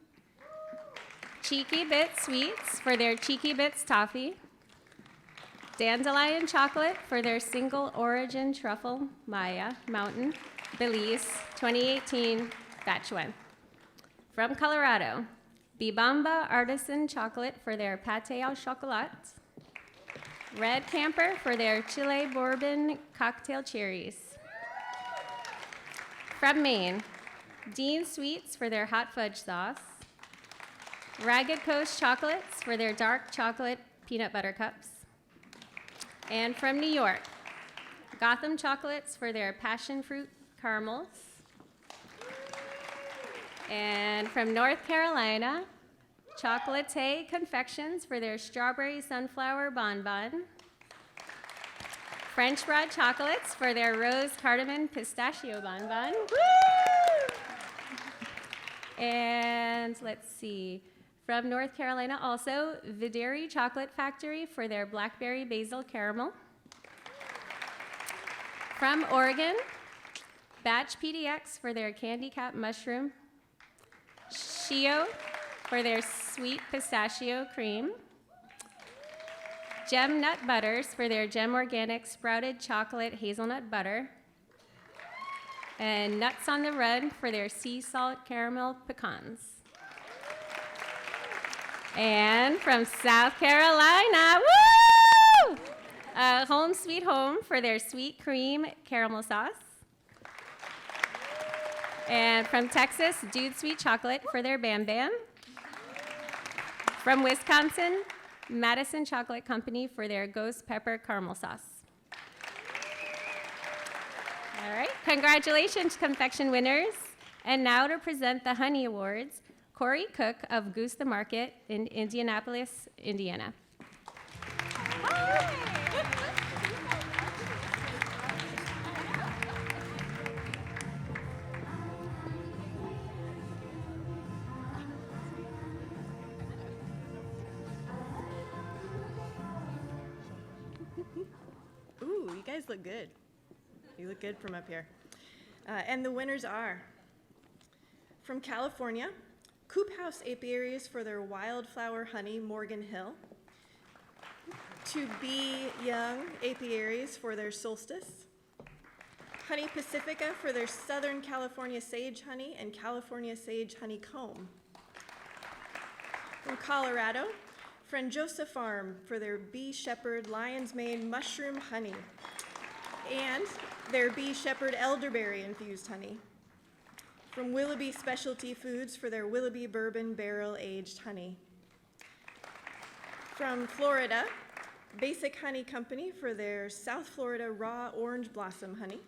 Cheeky Bits Sweets for their Cheeky Bits Toffee, Dandelion Chocolate for their Single Origin Truffle Maya Mountain, Belize, 2018 batch 1. From Colorado, Bibamba Artisan Chocolate for their Pâté au Chocolat, Red Camper for their Chile Bourbon Cocktail Cherries. From Maine, Dean Sweets for their Hot Fudge Sauce, Ragged Coast Chocolates for their Dark Chocolate Peanut Butter Cups, And from New York, Gotham Chocolates for their passion fruit caramels. And from North Carolina, Chocolate Confections for their strawberry sunflower bonbon. French Broad Chocolates for their rose cardamom pistachio bonbon. And let's see, from North Carolina also, Videri Chocolate Factory for their blackberry basil caramel. From Oregon, Batch PDX for their candy cap mushroom. Shio for their sweet pistachio cream. Gem Nut Butters for their Gem Organic sprouted chocolate hazelnut butter. And Nuts on the Run for their sea salt caramel pecans. And from South Carolina, woo! Home Sweet Home for their sweet cream caramel sauce. And from Texas, Dude Sweet Chocolate for their Bam Bam. From Wisconsin, Madison Chocolate Company for their Ghost Pepper Caramel Sauce. All right, congratulations, confection winners. And now to present the Honey Awards, Corey Cook of Goose the Market in Indianapolis, Indiana. Ooh, you guys look good. You look good from up here. And the winners are from California, Coop House Apiaries for their wildflower honey, Morgan Hill. To Be Young Apiaries for their Solstice. Honey Pacifica for their Southern California Sage Honey and California Sage Honeycomb. From Colorado, Friend Joseph Farm for their Bee Shepherd Lion's Mane Mushroom Honey and their Bee Shepherd Elderberry Infused Honey. From Willoughby Specialty Foods for their Willoughby Bourbon Barrel Aged Honey. From Florida, Basic Honey Company for their South Florida Raw Orange Blossom Honey.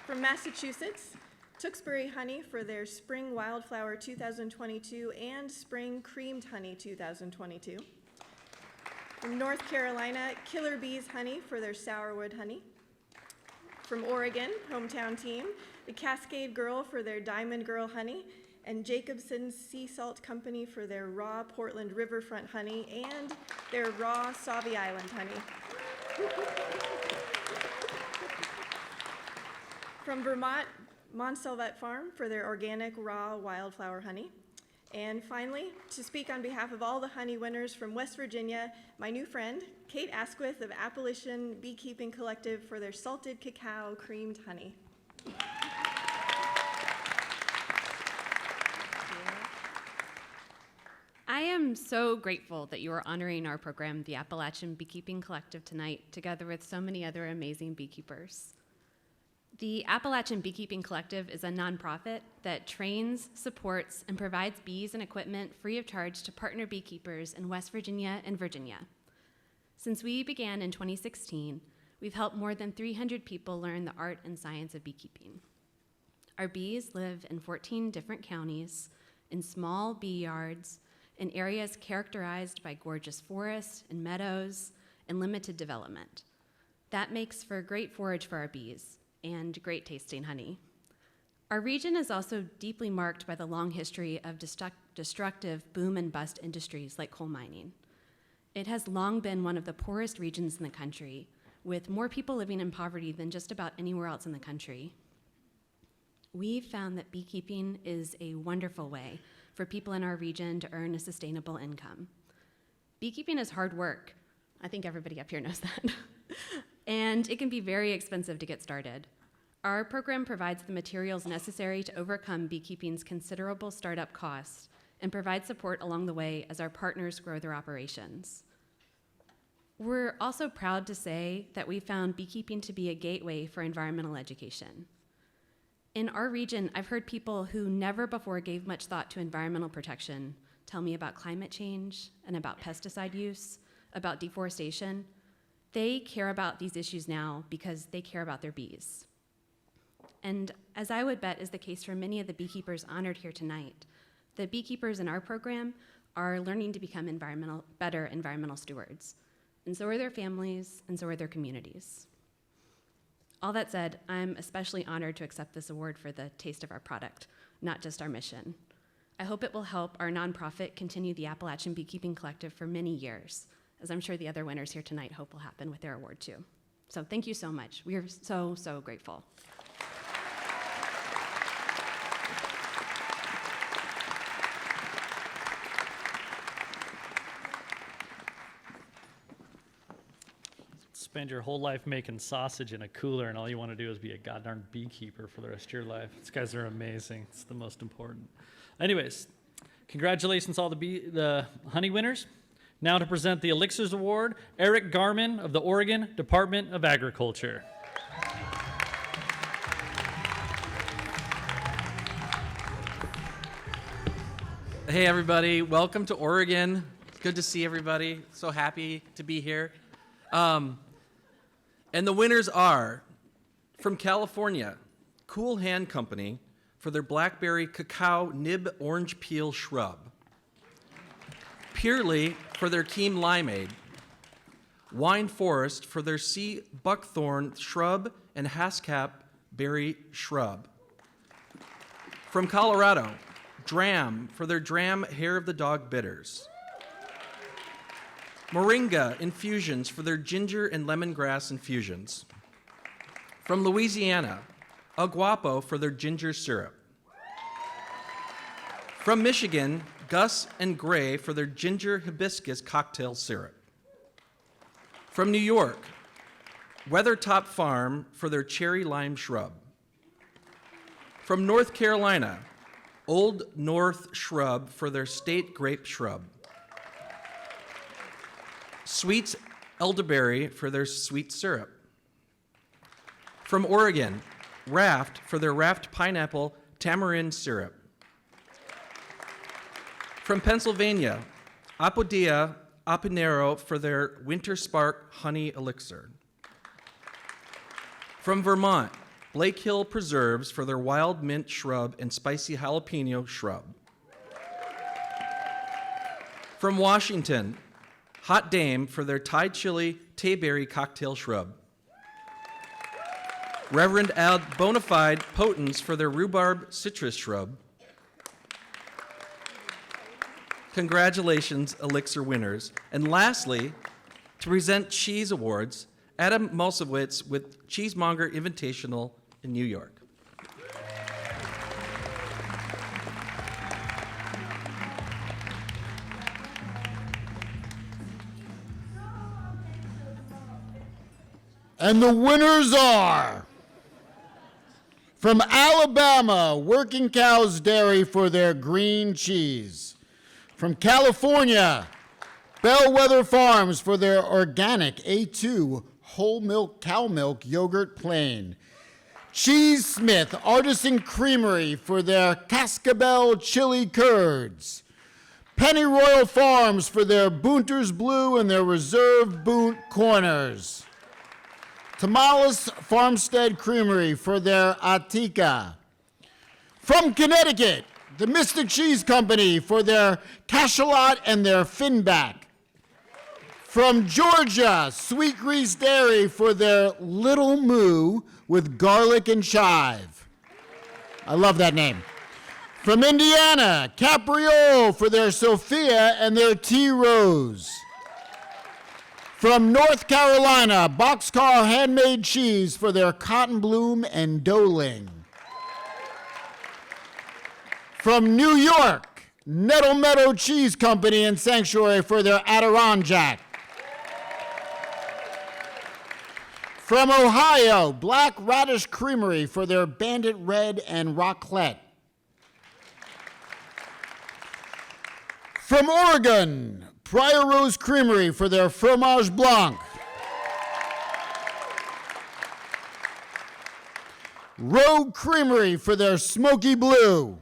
From Massachusetts, Tewksbury Honey for their Spring Wildflower 2022 and Spring Creamed Honey 2022. From North Carolina, Killer Bees Honey for their Sourwood Honey. From Oregon, hometown team, the Cascade Girl for their Diamond Girl Honey, and Jacobson's Sea Salt Company for their raw Portland Riverfront honey and their raw Sauvie Island honey. From Vermont, Montsalvet Farm for their organic raw wildflower honey. And finally, to speak on behalf of all the honey winners from West Virginia, my new friend, Kate Asquith of Appalachian Beekeeping Collective for their salted cacao creamed honey. I am so grateful that you are honoring our program, the Appalachian Beekeeping Collective, tonight, together with so many other amazing beekeepers. The Appalachian Beekeeping Collective is a nonprofit that trains, supports, and provides bees and equipment free of charge to partner beekeepers in West Virginia and Virginia. Since we began in 2016, we've helped more than 300 people learn the art and science of beekeeping. Our bees live in 14 different counties, in small bee yards, in areas characterized by gorgeous forests and meadows and limited development. That makes for great forage for our bees and great tasting honey. Our region is also deeply marked by the long history of destructive boom and bust industries like coal mining. It has long been one of the poorest regions in the country, with more people living in poverty than just about anywhere else in the country. We've found that beekeeping is a wonderful way for people in our region to earn a sustainable income. Beekeeping is hard work. I think everybody up here knows that. And it can be very expensive to get started. Our program provides the materials necessary to overcome beekeeping's considerable startup costs and provides support along the way as our partners grow their operations. We're also proud to say that we found beekeeping to be a gateway for environmental education. In our region, I've heard people who never before gave much thought to environmental protection tell me about climate change and about pesticide use, about deforestation, they care about these issues now because they care about their bees. And as I would bet is the case for many of the beekeepers honored here tonight, the beekeepers in our program are learning to become better environmental stewards. And so are their families, and so are their communities. All that said, I'm especially honored to accept this award for the taste of our product, not just our mission. I hope it will help our nonprofit continue the Appalachian Beekeeping Collective for many years, as I'm sure the other winners here tonight hope will happen with their award too. So thank you so much. We are so, so grateful. Spend your whole life making sausage in a cooler, and all you want to do is be a goddamn beekeeper for the rest of your life. These guys are amazing. It's the most important. Anyways, congratulations all the honey winners. Now to present the Elixirs Award, Eric Garman of the Oregon Department of Agriculture. Hey everybody, welcome to Oregon. It's good to see everybody. So happy to be here. And the winners are from California, Cool Hand Company for their blackberry cacao nib orange peel shrub. Purely for their Team Limeade. Wine Forest for their sea buckthorn shrub and haskap berry shrub. From Colorado, Dram for their Dram Hair of the Dog bitters. Moringa infusions for their ginger and lemongrass infusions. From Louisiana, Aguapo for their ginger syrup. From Michigan, Gus and Gray for their ginger hibiscus cocktail syrup. From New York, Weathertop Farm for their cherry lime shrub. From North Carolina, Old North Shrub for their state grape shrub. Sweets Elderberry for their sweet syrup. From Oregon, Raft for their Raft Pineapple Tamarind Syrup. From Pennsylvania, Apodia Apinero for their Winter Spark Honey Elixir. From Vermont, Blake Hill Preserves for their Wild Mint Shrub and Spicy Jalapeno Shrub. From Washington, Hot Dame for their Thai Chili Tayberry Cocktail Shrub. Reverend Ad Bonafide Potence for their Rhubarb Citrus Shrub. Congratulations, Elixir winners. And lastly, to present cheese awards, Adam Mulsowitz with Cheesemonger Invitational in New York. And the winners are from Alabama, Working Cows Dairy for their green cheese. From California, Bellwether Farms for their organic A2 whole milk cow milk yogurt plain. Cheese Smith Artisan Creamery for their Cascabel chili curds. Pennyroyal Farms for their Boonter's Blue and their Reserve Boont Corners. Tamales Farmstead Creamery for their Atika. From Connecticut, the Mystic Cheese Company for their Cachalot and their Finback. From Georgia, Sweet Grease Dairy for their Little Moo with garlic and chive. I love that name. From Indiana, Capriole for their Sophia and their Tea Rose. From North Carolina, Boxcar Handmade Cheese for their Cotton Bloom and Doling. From New York, Nettle Meadow Cheese Company and Sanctuary for their Adirondack. From Ohio, Black Radish Creamery for their Bandit Red and Raclette. From Oregon, Prior Rose Creamery for their Fromage Blanc. Rogue Creamery for their Smoky Blue.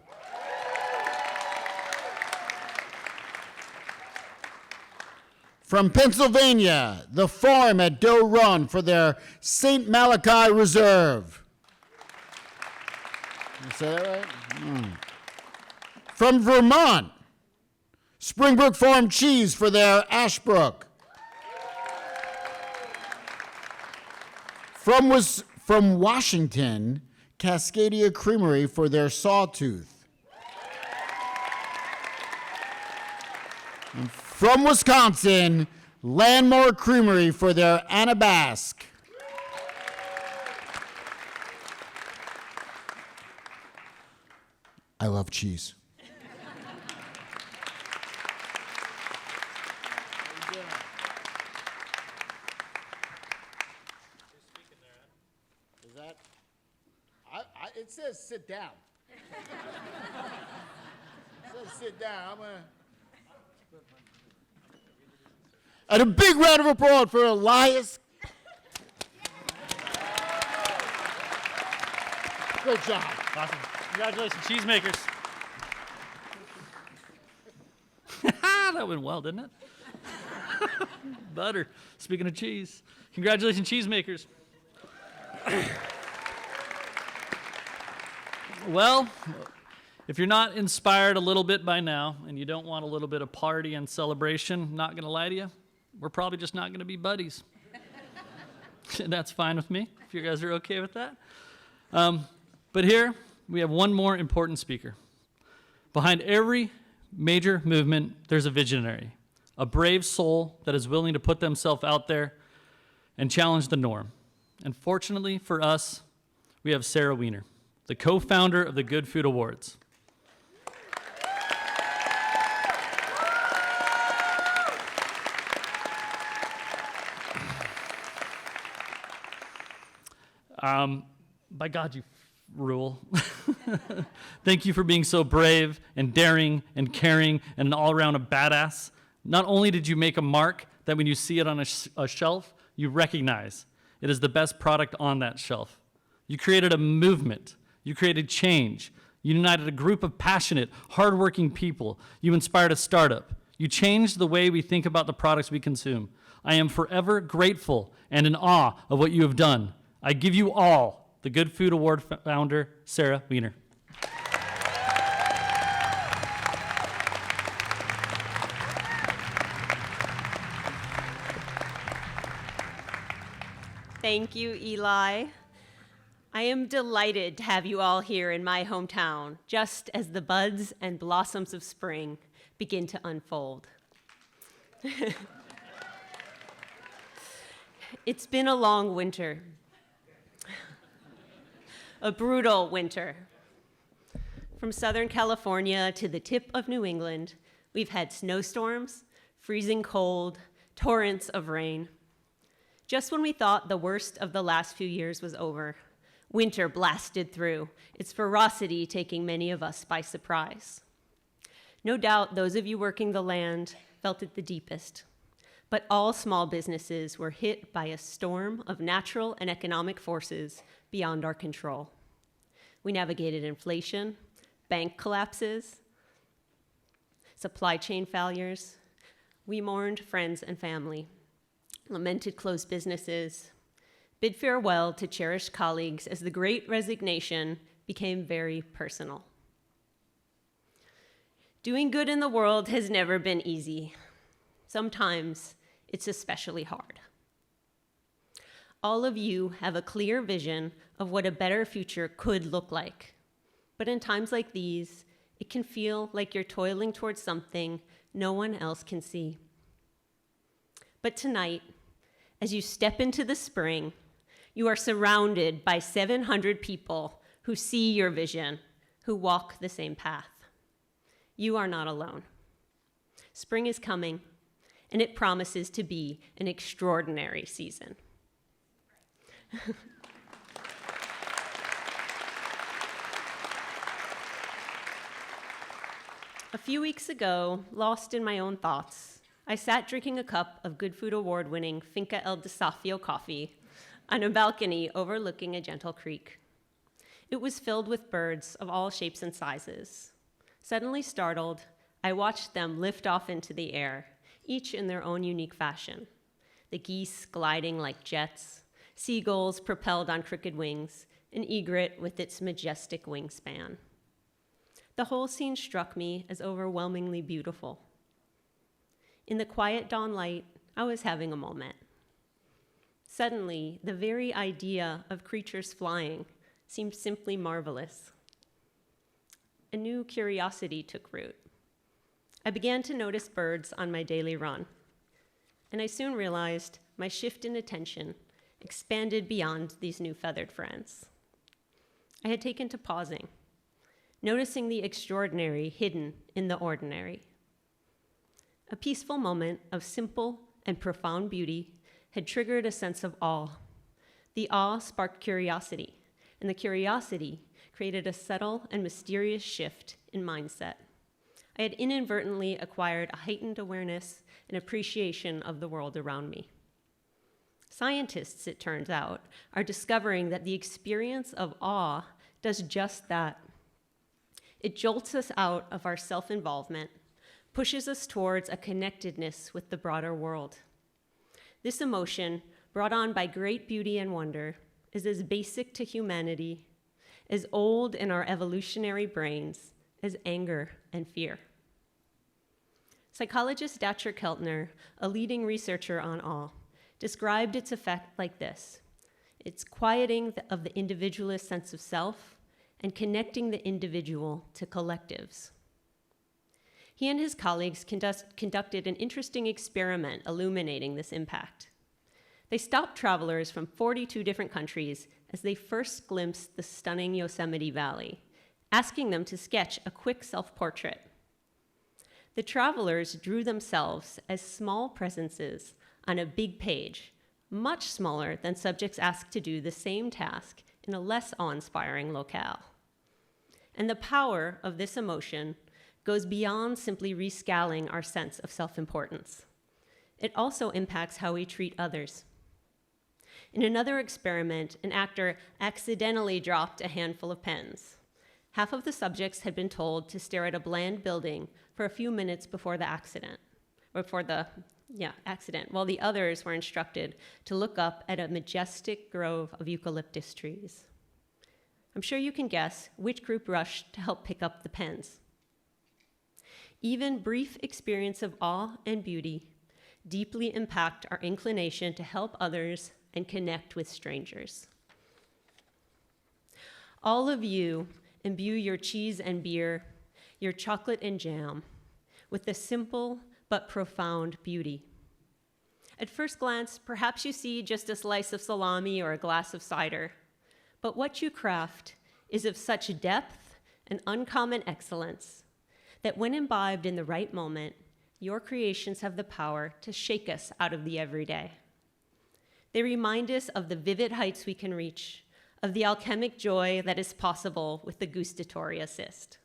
From Pennsylvania, the Farm at Doe Run for their St. Malachi Reserve. Did I say that right? From Vermont, Springbrook Farm Cheese for their Ashbrook. From Washington, Cascadia Creamery for their Sawtooth. And from Wisconsin, Landmark Creamery for their Anabask. I love cheese. Is that? It says sit down. It says sit down. I'm gonna. And a big round of applause for Elias. Good job. Awesome. Congratulations, cheesemakers. That went well, didn't it? Butter. Speaking of cheese, congratulations, cheesemakers. Well, if you're not inspired a little bit by now and you don't want a little bit of party and celebration, not going to lie to you, we're probably just not going to be buddies. That's fine with me, if you guys are okay with that. But here, we have one more important speaker. Behind every major movement, there's a visionary, a brave soul that is willing to put themselves out there and challenge the norm. And fortunately for us, we have Sarah Wiener, the co-founder of the Good Food Awards. By God, you rule. Thank you for being so brave and daring and caring and all around a badass. Not only did you make a mark that when you see it on a shelf, you recognize it is the best product on that shelf. You created a movement. You created change. You united a group of passionate, hardworking people. You inspired a startup. You changed the way we think about the products we consume. I am forever grateful and in awe of what you have done. I give you all the Good Food Award founder, Sarah Wiener. Thank you, Eli. I am delighted to have you all here in my hometown, just as the buds and blossoms of spring begin to unfold. It's been a long winter, a brutal winter. From Southern California to the tip of New England, we've had snowstorms, freezing cold, torrents of rain. Just when we thought the worst of the last few years was over, winter blasted through, its ferocity taking many of us by surprise. No doubt those of you working the land felt it the deepest, but all small businesses were hit by a storm of natural and economic forces beyond our control. We navigated inflation, bank collapses, supply chain failures. We mourned friends and family, lamented closed businesses, bid farewell to cherished colleagues as the Great Resignation became very personal. Doing good in the world has never been easy. Sometimes it's especially hard. All of you have a clear vision of what a better future could look like. But in times like these, it can feel like you're toiling towards something no one else can see. But tonight, as you step into the spring, you are surrounded by 700 people who see your vision, who walk the same path. You are not alone. Spring is coming, and it promises to be an extraordinary season. A few weeks ago, lost in my own thoughts, I sat drinking a cup of Good Food Award-winning Finca El Desafio coffee on a balcony overlooking a gentle creek. It was filled with birds of all shapes and sizes. Suddenly startled, I watched them lift off into the air, each in their own unique fashion. The geese gliding like jets, seagulls propelled on crooked wings, an egret with its majestic wingspan. The whole scene struck me as overwhelmingly beautiful. In the quiet dawn light, I was having a moment. Suddenly, the very idea of creatures flying seemed simply marvelous. A new curiosity took root. I began to notice birds on my daily run, and I soon realized my shift in attention expanded beyond these new feathered friends. I had taken to pausing, noticing the extraordinary hidden in the ordinary. A peaceful moment of simple and profound beauty had triggered a sense of awe. The awe sparked curiosity, and the curiosity created a subtle and mysterious shift in mindset. I had inadvertently acquired a heightened awareness and appreciation of the world around me. Scientists, it turns out, are discovering that the experience of awe does just that. It jolts us out of our self-involvement, pushes us towards a connectedness with the broader world. This emotion, brought on by great beauty and wonder, is as basic to humanity, as old in our evolutionary brains as anger and fear. Psychologist Dacher Keltner, a leading researcher on awe, described its effect like this: it's quieting of the individualist sense of self and connecting the individual to collectives. He and his colleagues conducted an interesting experiment illuminating this impact. They stopped travelers from 42 different countries as they first glimpsed the stunning Yosemite Valley, asking them to sketch a quick self-portrait. The travelers drew themselves as small presences on a big page, much smaller than subjects asked to do the same task in a less awe-inspiring locale. And the power of this emotion goes beyond simply rescaling our sense of self-importance. It also impacts how we treat others. In another experiment, an actor accidentally dropped a handful of pens. Half of the subjects had been told to stare at a bland building for a few minutes before the accident, while the others were instructed to look up at a majestic grove of eucalyptus trees. I'm sure you can guess which group rushed to help pick up the pens. Even brief experience of awe and beauty deeply impact our inclination to help others and connect with strangers. All of you imbue your cheese and beer, your chocolate and jam, with a simple but profound beauty. At first glance, perhaps you see just a slice of salami or a glass of cider, but what you craft is of such depth and uncommon excellence that when imbibed in the right moment, your creations have the power to shake us out of the everyday. They remind us of the vivid heights we can reach, of the alchemic joy that is possible with the gustatory assist.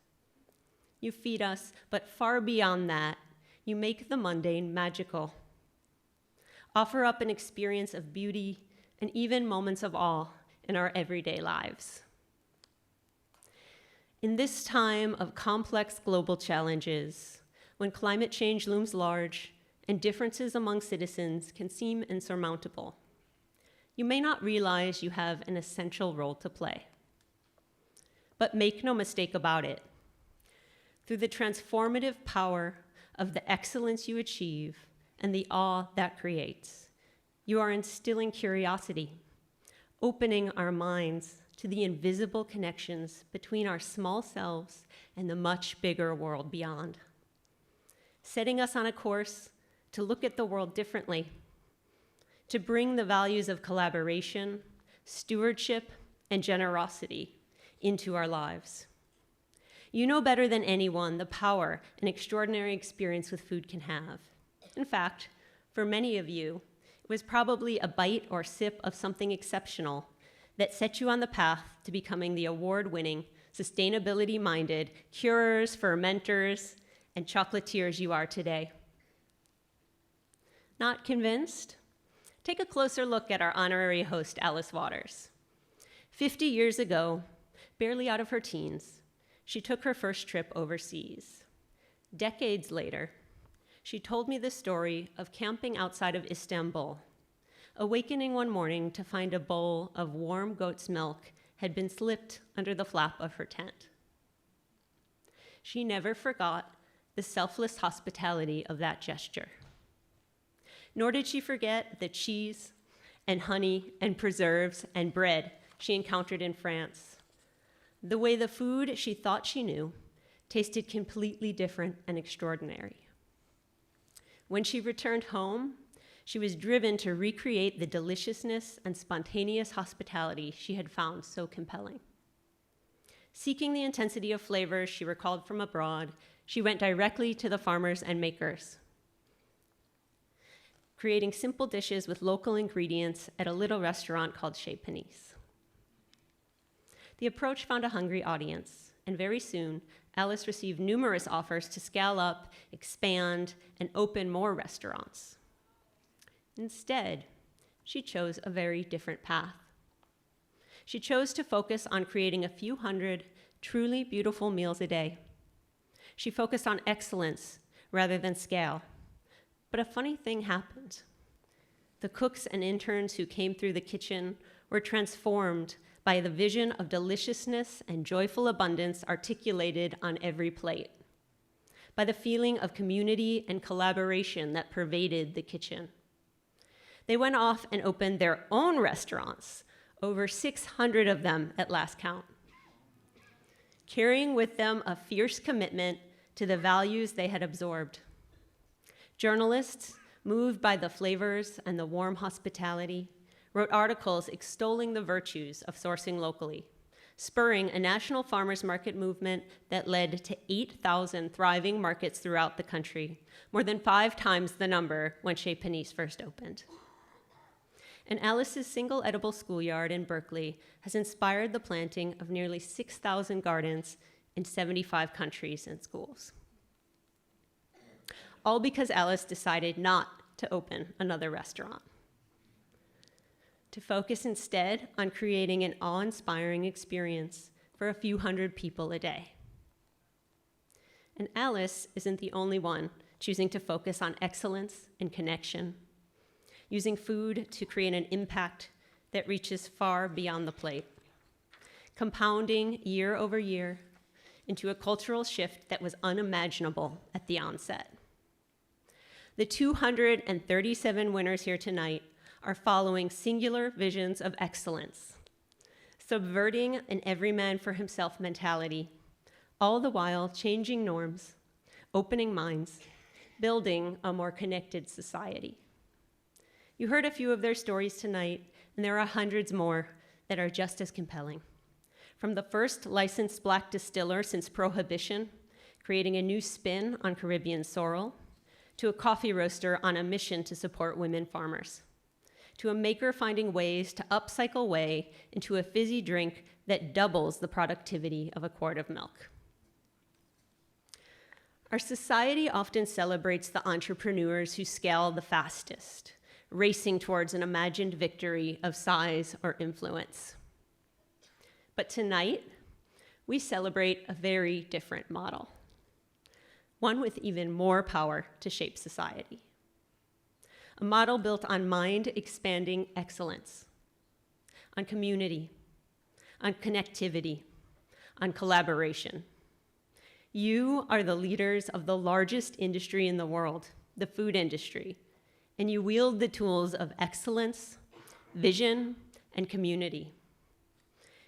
You feed us, but far beyond that, you make the mundane magical. Offer up an experience of beauty and even moments of awe in our everyday lives. In this time of complex global challenges, when climate change looms large and differences among citizens can seem insurmountable, you may not realize you have an essential role to play. But make no mistake about it. Through the transformative power of the excellence you achieve and the awe that creates, you are instilling curiosity, opening our minds to the invisible connections between our small selves and the much bigger world beyond, setting us on a course to look at the world differently, to bring the values of collaboration, stewardship, and generosity into our lives. You know better than anyone the power an extraordinary experience with food can have. In fact, for many of you, it was probably a bite or sip of something exceptional that set you on the path to becoming the award-winning, sustainability-minded curers, fermenters, and chocolatiers you are today. Not convinced? Take a closer look at our honorary host, Alice Waters. 50 years ago, barely out of her teens, she took her first trip overseas. Decades later, She told me the story of camping outside of Istanbul, awakening one morning to find a bowl of warm goat's milk had been slipped under the flap of her tent. She never forgot the selfless hospitality of that gesture. Nor did she forget the cheese and honey and preserves and bread she encountered in France. The way the food she thought she knew tasted completely different and extraordinary. When she returned home, she was driven to recreate the deliciousness and spontaneous hospitality she had found so compelling. Seeking the intensity of flavors she recalled from abroad, she went directly to the farmers and makers, creating simple dishes with local ingredients at a little restaurant called Chez Panisse. The approach found a hungry audience, and very soon, Alice received numerous offers to scale up, expand, and open more restaurants. Instead, she chose a very different path. She chose to focus on creating a few hundred truly beautiful meals a day. She focused on excellence rather than scale. But a funny thing happened. The cooks and interns who came through the kitchen were transformed by the vision of deliciousness and joyful abundance articulated on every plate, by the feeling of community and collaboration that pervaded the kitchen. They went off and opened their own restaurants, over 600 of them at last count, carrying with them a fierce commitment to the values they had absorbed. Journalists, moved by the flavors and the warm hospitality, wrote articles extolling the virtues of sourcing locally, spurring a national farmers market movement that led to 8,000 thriving markets throughout the country, more than 5 times the number when Chez Panisse first opened. And Alice's single edible schoolyard in Berkeley has inspired the planting of nearly 6,000 gardens in 75 countries and schools. All because Alice decided not to open another restaurant, to focus instead on creating an awe-inspiring experience for a few hundred people a day. And Alice isn't the only one choosing to focus on excellence and connection, using food to create an impact that reaches far beyond the plate, compounding year over year into a cultural shift that was unimaginable at the onset. The 237 winners here tonight are following singular visions of excellence, subverting an everyman for himself mentality, all the while changing norms, opening minds, building a more connected society. You heard a few of their stories tonight, and there are hundreds more that are just as compelling. From the first licensed black distiller since Prohibition, creating a new spin on Caribbean sorrel, to a coffee roaster on a mission to support women farmers, to a maker finding ways to upcycle whey into a fizzy drink that doubles the productivity of a quart of milk. Our society often celebrates the entrepreneurs who scale the fastest, racing towards an imagined victory of size or influence. But tonight, we celebrate a very different model, one with even more power to shape society. A model built on mind-expanding excellence, on community, on connectivity, on collaboration. You are the leaders of the largest industry in the world, the food industry, and you wield the tools of excellence, vision, and community.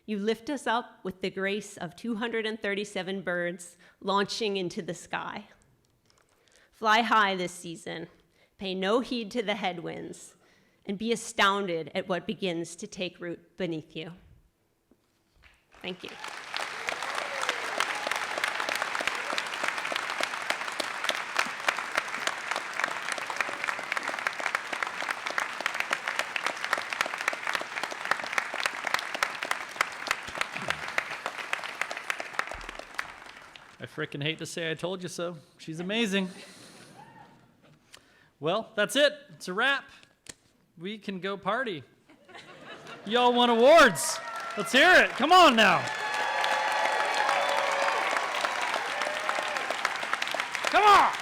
You lift us up with the grace of 237 birds launching into the sky. Fly high this season, pay no heed to the headwinds, and be astounded at what begins to take root beneath you. Thank you. I frickin' hate to say I told you so. She's amazing. Well, that's it. It's a wrap. We can go party. Y'all won awards. Let's hear it. Come on now. Come on.